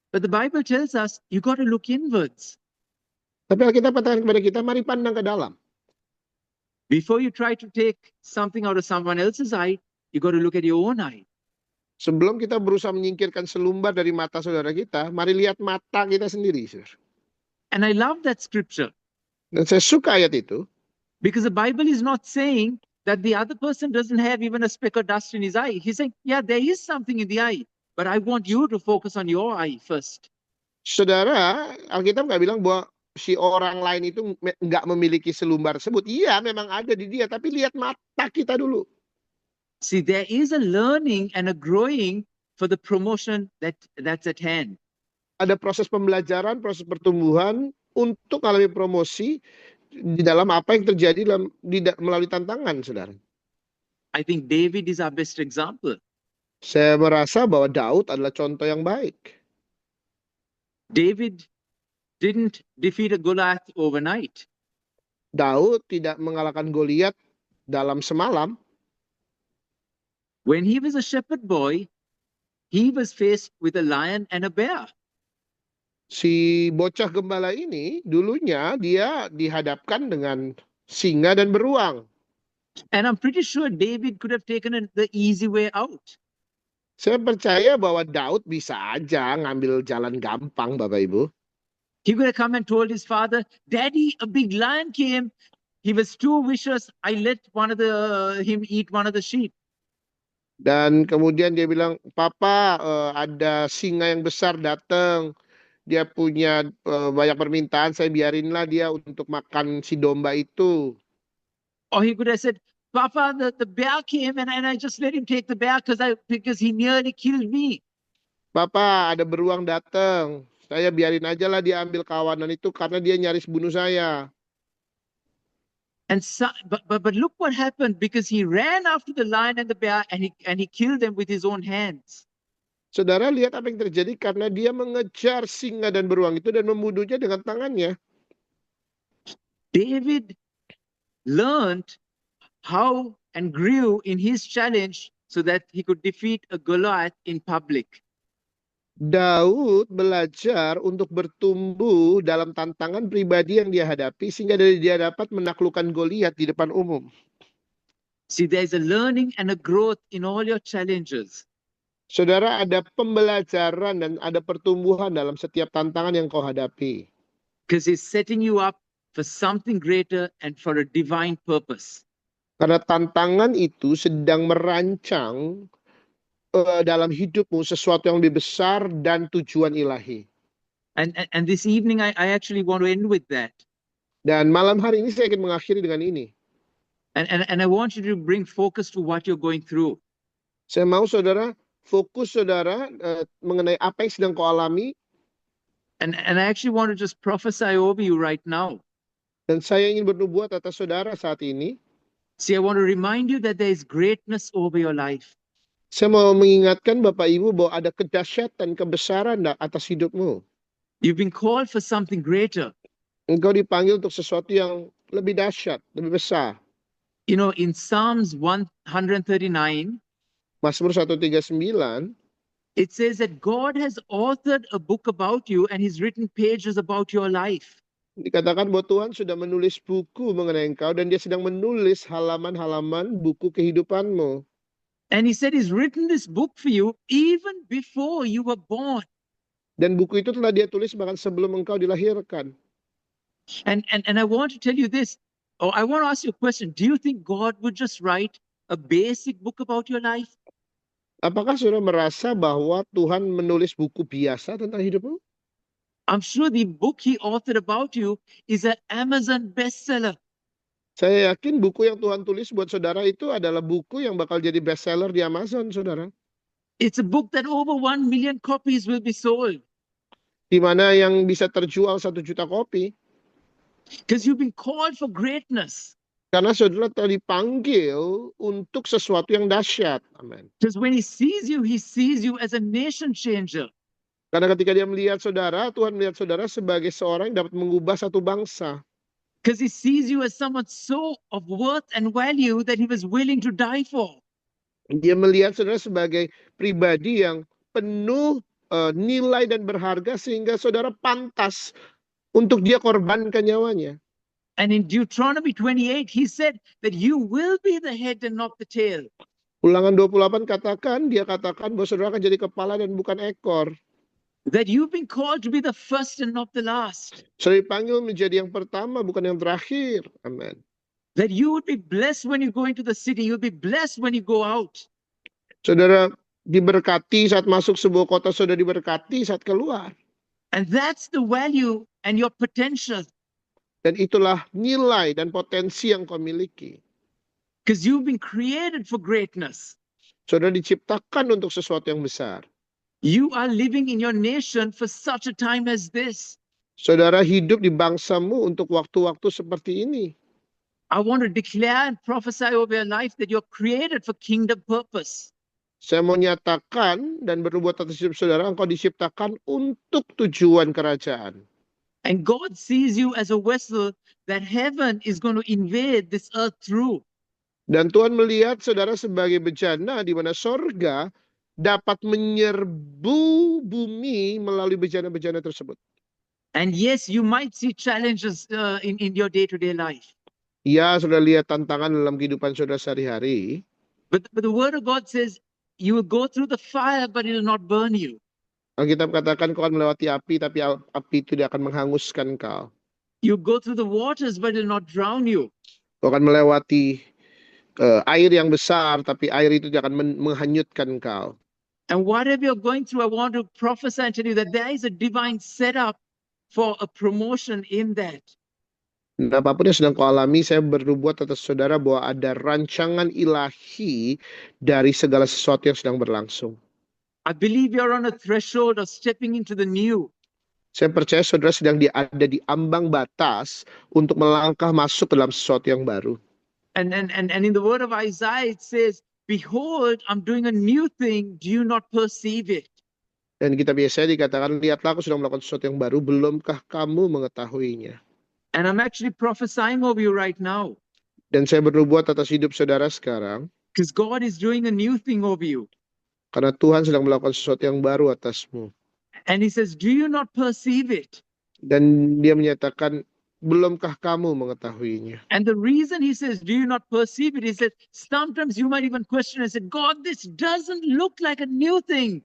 But the Bible tells us you got to look inwards. Tapi Alkitab katakan kepada kita, mari pandang ke dalam. Before you try to take something out of someone else's eye, you got to look at your own eye. Sebelum kita berusaha menyingkirkan selumbar dari mata saudara kita, mari lihat mata kita sendiri, saudara. And I love that scripture. Dan saya suka ayat itu. Because the Bible is not saying that the other person doesn't have even a speck of dust in his eye. He's saying, yeah, there is something in the eye, but I want you to focus on your eye first. Saudara, Alkitab nggak bilang bahwa si orang lain itu nggak memiliki selumbar tersebut. Iya, memang ada di dia, tapi lihat mata kita dulu. See, there is a learning and a growing for the promotion that's at hand. Ada proses pembelajaran, proses pertumbuhan untuk mengalami promosi di dalam apa yang terjadi melalui tantangan, saudara. I think David is our best example. Saya merasa bahwa Daud adalah contoh yang baik. David didn't defeat a Goliath overnight. Daud tidak mengalahkan Goliat dalam semalam. When he was a shepherd boy, he was faced with a lion and a bear. Si bocah gembala ini dulunya dia dihadapkan dengan singa dan beruang. And I'm pretty sure David could have taken the easy way out. Saya percaya bahwa Daud bisa aja ngambil jalan gampang, Bapak Ibu. He could have come and told his father, Daddy, a big lion came. He was too vicious. I let him eat one of the sheep. Dan kemudian dia bilang, Papa, ada singa yang besar datang. Dia punya banyak permintaan, saya biarinlah dia untuk makan si domba itu. Or he could have said, Papa, the bear came and I just let him take the bear because he nearly killed me. Papa, ada beruang datang. Saya biarin aja lah dia ambil kawanan itu karena dia nyaris bunuh saya. And so, but look what happened, because he ran after the lion and the bear, and he killed them with his own hands. Saudara lihat apa yang terjadi karena dia mengejar singa dan beruang itu dan membunuhnya dengan tangannya. David learned how and grew in his challenge so that he could defeat a Goliath in public. Daud belajar untuk bertumbuh dalam tantangan pribadi yang dia hadapi sehingga dia dapat menaklukkan Goliat di depan umum. See, there's a learning and a growth in all your challenges. Saudara, ada pembelajaran dan ada pertumbuhan dalam setiap tantangan yang kau hadapi. Because he's setting you up for something greater and for a divine purpose. Karena tantangan itu sedang merancang dalam hidupmu sesuatu yang lebih besar dan tujuan ilahi. And this evening, I actually want to end with that. Dan malam hari ini saya ingin mengakhiri dengan ini. And I want you to bring focus to what you're going through. Saya mau saudara fokus saudara mengenai apa yang sedang kau alami. And I actually want to just prophesy over you right now. Dan saya ingin bernubuat atas saudara saat ini. See, I want to remind you that there is greatness over your life. Saya mau mengingatkan Bapak Ibu bahwa ada kedahsyatan, kebesaran atas hidupmu. You've been called for something greater. Engkau dipanggil untuk sesuatu yang lebih dahsyat, lebih besar. You know, in Psalms 139, Mazmur 139, it says that God has authored a book about you and he's written pages about your life. dikatakan bahwa Tuhan sudah menulis buku mengenai engkau dan dia sedang menulis halaman-halaman buku kehidupanmu. And he said he's written this book for you even before you were born. Dan buku itu telah dia tulis bahkan sebelum engkau dilahirkan. And I want to tell you this, or I want to ask you a question. Do you think God would just write a basic book about your life? Apakah saudara merasa bahwa Tuhan menulis buku biasa tentang hidupmu? I'm sure the book he authored about you is an Amazon bestseller. Saya yakin buku yang Tuhan tulis buat saudara itu adalah buku yang bakal jadi bestseller di Amazon, saudara. It's a book that over 1 million copies will be sold. Di mana yang bisa terjual 1 juta kopi. Because you've been called for greatness. Karena saudara telah dipanggil untuk sesuatu yang dahsyat. Amin. Because when he sees you as a nation changer. Karena ketika dia melihat saudara, Tuhan melihat saudara sebagai seorang yang dapat mengubah satu bangsa. Because he sees you as someone so of worth and value that he was willing to die for. Dia melihat saudara sebagai pribadi yang penuh nilai dan berharga sehingga saudara pantas untuk dia korbankan nyawanya. And in Deuteronomy 28, he said that you will be the head and not the tail. Ulangan 28 dia katakan bahwa saudara akan jadi kepala dan bukan ekor. That you've been called to be the first and not the last. Saudara dipanggil menjadi yang pertama bukan yang terakhir. Amin. That you would be blessed when you go into the city. You'll be blessed when you go out. Saudara diberkati saat masuk sebuah kota, saudara diberkati saat keluar. And that's the value and your potential. Dan itulah nilai dan potensi yang kau miliki. Because you've been created for greatness. Saudara diciptakan untuk sesuatu yang besar. You are living in your nation for such a time as this. Saudara hidup di bangsamu untuk waktu-waktu seperti ini. I want to declare and prophesy over your life that you're created for kingdom purpose. Saya mau nyatakan dan berbuat atas hidup saudara, engkau diciptakan untuk tujuan kerajaan. And God sees you as a vessel that heaven is going to invade this earth through. Dan Tuhan melihat saudara sebagai bejana di mana sorga dapat menyerbu bumi melalui bejana-bejana tersebut. And yes, you might see challenges in your day-to-day life. Ya, saudara lihat tantangan dalam kehidupan saudara sehari-hari. But the word of God says, you will go through the fire, but it will not burn you. Alkitab katakan kau akan melewati api, tapi api itu tidak akan menghanguskan kau. You go through the waters, but it will not drown you. Kau akan melewati air yang besar, tapi air itu tidak akan menghanyutkan kau. And whatever you're going through, I want to prophesy and tell you that there is a divine setup for a promotion in that. Dan apapun yang sedang kau alami, saya bernubuat atas saudara bahwa ada rancangan ilahi dari segala sesuatu yang sedang berlangsung. I believe you're on a threshold of stepping into the new. Saya percaya saudara sedang ada di ambang batas untuk melangkah masuk ke dalam sesuatu yang baru. And in the word of Isaiah, it says, "Behold, I'm doing a new thing. Do you not perceive it?" Dan kita biasanya dikatakan, lihatlah aku sedang melakukan sesuatu yang baru, belumkah kamu mengetahuinya? And I'm actually prophesying over you right now, Dan saya bernubuat atas hidup saudara sekarang, because God is doing a new thing over you. karena Tuhan sedang melakukan sesuatu yang baru atasmu. And he says, "Do you not perceive it?" Dan dia menyatakan, belumkah kamu mengetahuinya? And the reason he says, "Do you not perceive it?" is that sometimes you might even question and say, "God, this doesn't look like a new thing."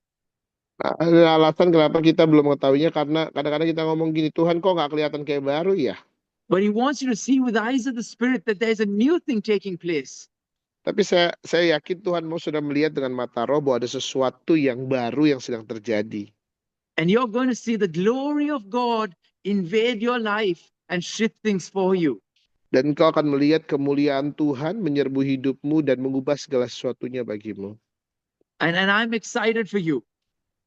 Nah, ada alasan kenapa kita belum mengetahuinya, karena kadang-kadang kita ngomong gini, Tuhan kok nggak kelihatan kayak baru ya? But he wants you to see with the eyes of the Spirit that there's a new thing taking place. Tapi saya yakin Tuhan mau sudah melihat dengan mata roh bahwa ada sesuatu yang baru yang sedang terjadi. And you're going to see the glory of God invade your life and shift things for you. Dan engkau akan melihat kemuliaan Tuhan menyerbu hidupmu dan mengubah segala sesuatunya bagimu. And I'm excited for you.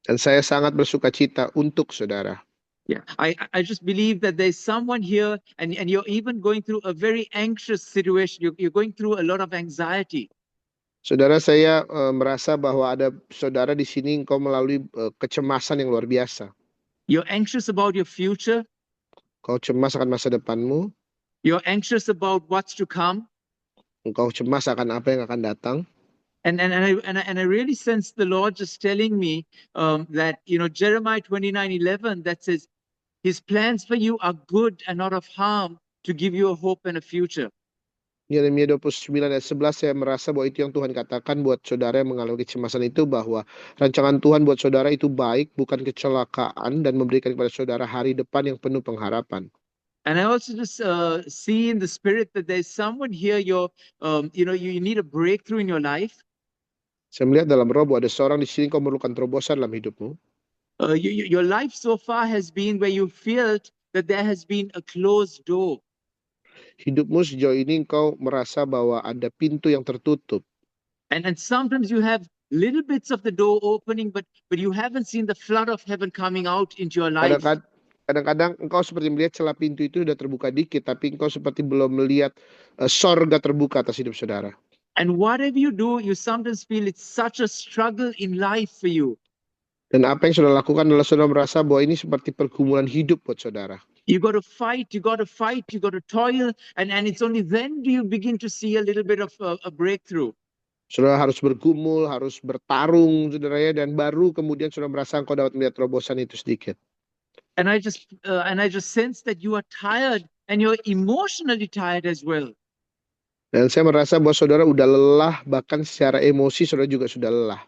Dan saya sangat bersuka cita untuk saudara. Yeah, I just believe that there's someone here and you're even going through a very anxious situation. You're going through a lot of anxiety. Saudara, saya merasa bahwa ada saudara di sini engkau melalui kecemasan yang luar biasa. You're anxious about your future. Engkau cemas akan masa depanmu. You're anxious about what's to come. Engkau cemas akan apa yang akan datang. And I really sense the Lord just telling me that, Jeremiah 29:11, that says, His plans for you are good and not of harm, to give you a hope and a future. Yeremia 29 ayat 11, saya merasa bahwa itu yang Tuhan katakan buat saudara yang mengalami kecemasan itu, bahwa rancangan Tuhan buat saudara itu baik, bukan kecelakaan, dan memberikan kepada saudara hari depan yang penuh pengharapan. And I also just see in the Spirit that there's someone here, you need a breakthrough in your life. Saya melihat dalam roh bahwa ada seorang di sini kau memerlukan terobosan dalam hidupmu. Your life so far has been where you felt that there has been a closed door. Hidupmu sejauh ini engkau merasa bahwa ada pintu yang tertutup. And sometimes you have little bits of the door opening, but you haven't seen the flood of heaven coming out into your life. Kadang-kadang engkau seperti melihat celah pintu itu sudah terbuka dikit, tapi engkau seperti belum melihat sorga terbuka atas hidup saudara. And whatever you do, you sometimes feel it's such a struggle in life for you. Dan apa yang saudara lakukan adalah saudara merasa bahwa ini seperti pergumulan hidup buat saudara. You got to fight, you got to toil, and it's only then do you begin to see a little bit of a breakthrough. Saudara harus bergumul, harus bertarung, saudara ya, dan baru kemudian saudara merasa engkau dapat melihat terobosan itu sedikit. And I just sense that you are tired and you're emotionally tired as well. Dan saya merasa bahwa saudara udah lelah, bahkan secara emosi saudara juga sudah lelah.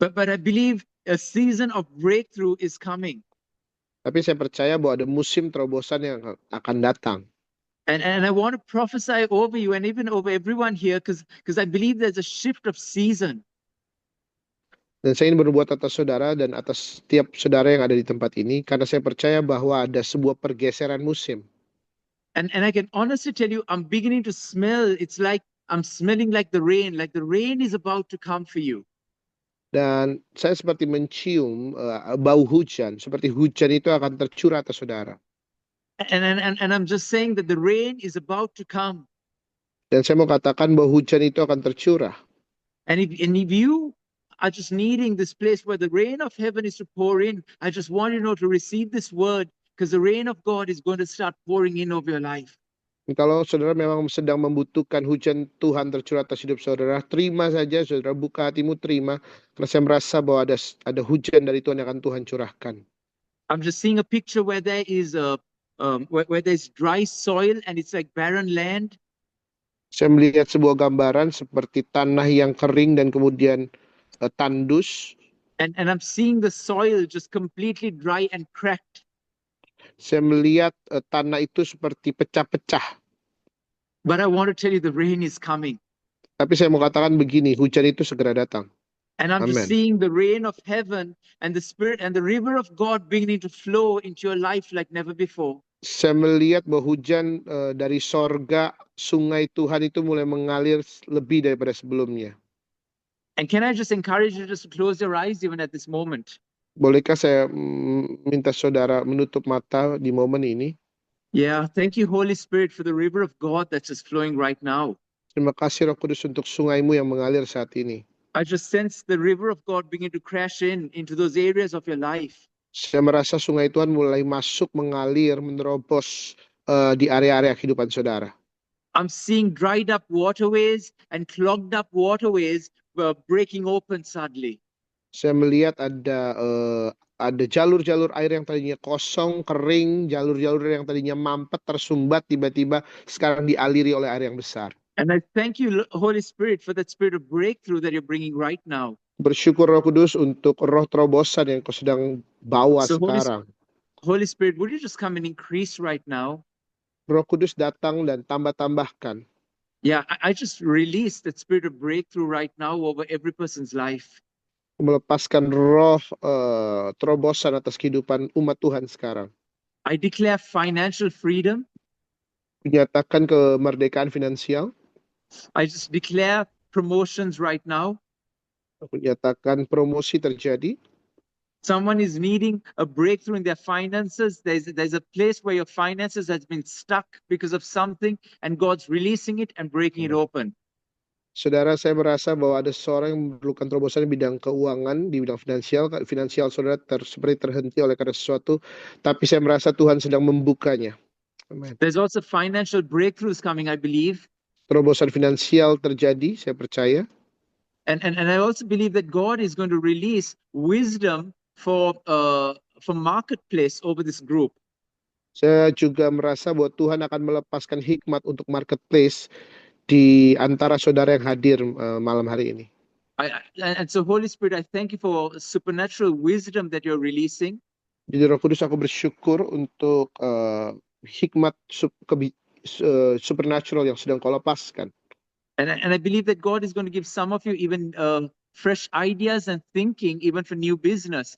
But I believe a season of breakthrough is coming. Tapi saya percaya bahwa ada musim terobosan yang akan datang. And I want to prophesy over you and even over everyone here, because I believe there's a shift of season. Dan saya ingin berbuat atas saudara dan atas setiap saudara yang ada di tempat ini, karena saya percaya bahwa ada sebuah pergeseran musim. And I can honestly tell you, I'm beginning to smell, it's like I'm smelling like the rain is about to come for you. Dan saya seperti mencium bau hujan, seperti hujan itu akan tercurah atas saudara. And I'm just saying that the rain is about to come. Dan saya mau katakan bahwa hujan itu akan tercurah. And if you are just needing this place where the rain of heaven is to pour in, I just want you to know to receive this word, because the rain of God is going to start pouring in over your life. Kalau saudara memang sedang membutuhkan hujan Tuhan tercurah atas hidup saudara, terima saja saudara, buka hatimu, terima. Karena saya merasa bahwa ada hujan dari Tuhan yang akan Tuhan curahkan. I'm just seeing a picture where there is where there's dry soil and it's like barren land. Saya melihat sebuah gambaran seperti tanah yang kering dan kemudian tandus. And I'm seeing the soil just completely dry and cracked. Saya melihat tanah itu seperti pecah-pecah. But I want to tell you the rain is coming. Tapi saya mau katakan begini, hujan itu segera datang. And I'm just seeing the rain of heaven and the Spirit and the river of God beginning to flow into your life like never before. Saya melihat bahwa hujan dari sorga, sungai Tuhan itu mulai mengalir lebih daripada sebelumnya. And can I just encourage you just to close your eyes even at this moment? Bolehkah saya minta saudara menutup mata di momen ini? Yeah, thank you, Holy Spirit, for the river of God that's just flowing right now. Terima kasih Roh Kudus untuk sungaimu yang mengalir saat ini. I just sense the river of God begin to crash into those areas of your life. Saya merasa sungai Tuhan mulai masuk, mengalir, menerobos di area-area kehidupan saudara. I'm seeing dried up waterways and clogged up waterways breaking open suddenly. Saya melihat ada jalur-jalur air yang tadinya kosong, kering, jalur-jalur yang tadinya mampet, tersumbat, tiba-tiba sekarang dialiri oleh air yang besar. And I thank you, Holy Spirit, for that spirit of breakthrough that you're bringing right now. Bersyukur Roh Kudus untuk roh terobosan yang kau sedang bawa So, sekarang. Holy Spirit, would you just come and increase right now? Roh Kudus datang dan tambah-tambahkan. Yeah, I just release that spirit of breakthrough right now over every person's life. Melepaskan roh terobosan atas kehidupan umat Tuhan sekarang. I declare financial freedom. Menyatakan kemerdekaan finansial. I just declare promotions right now. Menyatakan promosi terjadi. Someone is needing a breakthrough in their finances. There's a place where your finances has been stuck because of something, and God's releasing it and breaking it open. Saudara, saya merasa bahwa ada seorang yang memerlukan terobosan di bidang keuangan, di bidang finansial. Finansial saudara seperti terhenti oleh karena sesuatu, tapi saya merasa Tuhan sedang membukanya. Amen. There's also financial breakthroughs coming, I believe. Terobosan finansial terjadi, saya percaya. And I also believe that God is going to release wisdom for marketplace over this group. Saya juga merasa bahwa Tuhan akan melepaskan hikmat untuk marketplace di antara saudara yang hadir malam hari ini. And so Holy Spirit, I thank you for supernatural wisdom that you're releasing. Jadi Roh Kudus, aku bersyukur untuk hikmat supernatural yang sedang kau lepaskan. And I believe that God is going to give some of you even fresh ideas and thinking even for new business.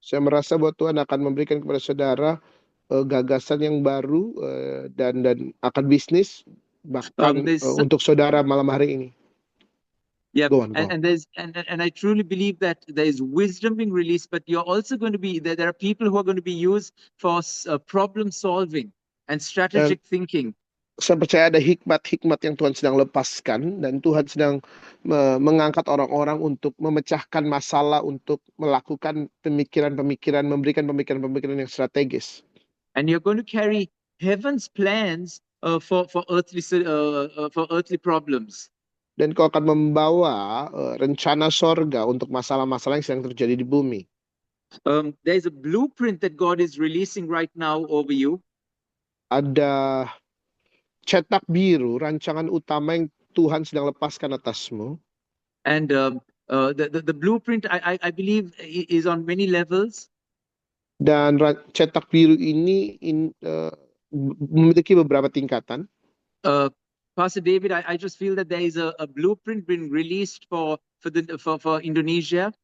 Saya merasa bahwa Tuhan akan memberikan kepada saudara gagasan yang baru dan akan bisnis bahkan untuk saudara malam hari ini. Yeah, and I truly believe that there is wisdom being released, but you're also going to be there are people who are going to be used for problem solving and strategic thinking. Saya percaya ada hikmat-hikmat yang Tuhan sedang lepaskan dan Tuhan sedang mengangkat orang-orang untuk memecahkan masalah, untuk melakukan pemikiran-pemikiran, memberikan pemikiran-pemikiran yang strategis. And you're going to carry heaven's plans for earthly problems. Dan kau akan membawa rencana sorga untuk masalah-masalah yang sedang terjadi di bumi. There's a blueprint that God is releasing right now over you. Ada cetak biru, rancangan utama yang Tuhan sedang lepaskan atasmu. And the blueprint, I believe, is on many levels. Dan cetak biru ini memiliki beberapa tingkatan. Pastor David, I just feel that there is a blueprint being released for Indonesia.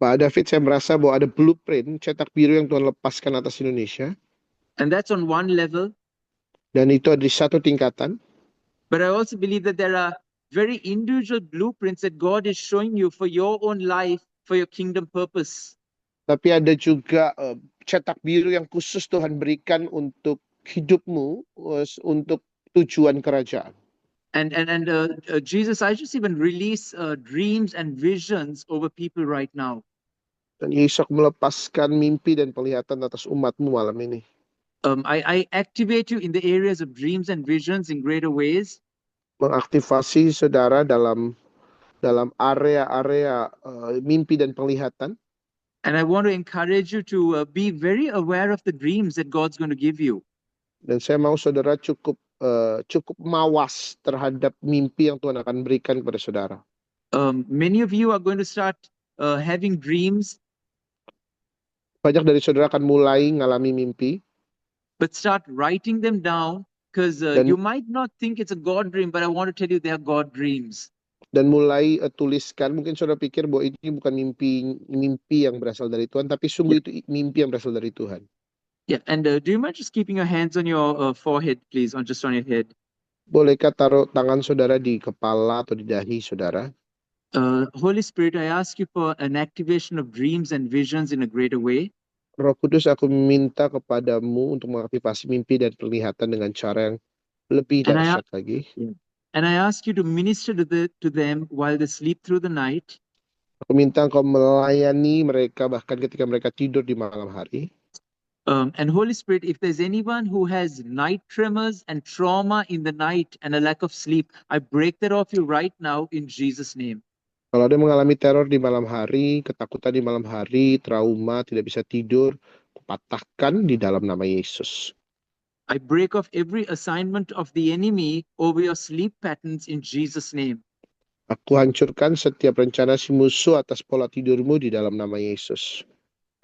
Pak David, saya merasa bahwa ada blueprint cetak biru yang Tuhan lepaskan atas Indonesia. And that's on one level. Dan itu ada di satu tingkatan. But I also believe that there are very individual blueprints that God is showing you for your own life, for your kingdom purpose. Tapi ada juga cetak biru yang khusus Tuhan berikan untuk hidupmu, untuk tujuan kerajaan. And Jesus, I just even release dreams and visions over people right now. Dan Yesus melepaskan mimpi dan penglihatan atas umatmu malam ini. I activate you in the areas of dreams and visions in greater ways. Mengaktifasi saudara dalam area-area mimpi dan penglihatan. And I want to encourage you to be very aware of the dreams that God's going to give you. Dan saya mau saudara cukup mawas terhadap mimpi yang Tuhan akan berikan kepada saudara. Many of you are going to start having dreams. Banyak dari saudara akan mulai ngalami mimpi. But start writing them down, because you might not think it's a God dream, but I want to tell you they are God dreams. Dan mulai tuliskan, mungkin saudara pikir bahwa ini bukan mimpi yang berasal dari Tuhan, tapi sungguh itu mimpi yang berasal dari Tuhan. Yeah, and do you mind just keeping your hands on your forehead, please, just on your head? Bolehkah taruh tangan saudara di kepala atau di dahi saudara? Holy Spirit, I ask you for an activation of dreams and visions in a greater way. Roh Kudus, aku minta kepadamu untuk mengaktifasi mimpi dan penglihatan dengan cara yang lebih And I, dahsyat lagi. and I ask you to minister to them while they sleep through the night. Aku minta engkau melayani mereka bahkan ketika mereka tidur di malam hari. And Holy Spirit, if there's anyone who has night tremors and trauma in the night and a lack of sleep, I break that off you right now in Jesus' name. Kalau ada mengalami teror di malam hari, ketakutan di malam hari, trauma, tidak bisa tidur, kupatahkan di dalam nama Yesus. I break off every assignment of the enemy over your sleep patterns in Jesus' name. Aku hancurkan setiap rencana si musuh atas pola tidurmu di dalam nama Yesus.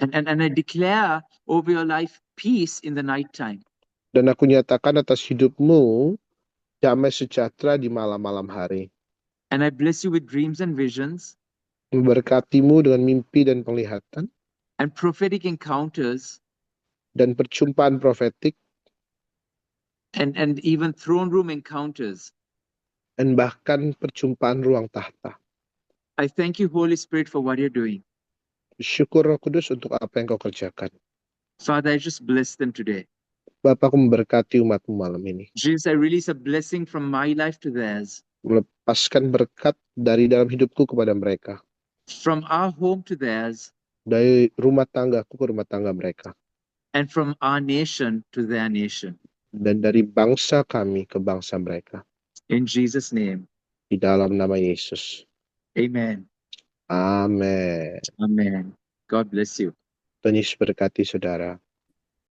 And I declare over your life peace in the nighttime. Dan aku nyatakan atas hidupmu damai sejahtera di malam-malam hari. And I bless you with dreams and visions Memberkatimu dengan mimpi dan penglihatan and prophetic encounters dan perjumpaan profetik and even throne room encounters. dan bahkan perjumpaan ruang tahta. I thank you, Holy Spirit, for what you're doing. Syukur Roh Kudus untuk apa yang kau kerjakan. Father, I just bless them today. Bapa, aku memberkati umatmu malam ini. Jesus, I release a blessing from my life to theirs, Melepaskan berkat dari dalam hidupku kepada mereka. from our home to theirs, Dari rumah tanggaku ke rumah tangga mereka. and from our nation to their nation. Dan dari bangsa kami ke bangsa mereka. In Jesus' name, Di dalam nama Yesus. amen. Amin. Amen. God bless you. Tuhan Yesus berkati saudara.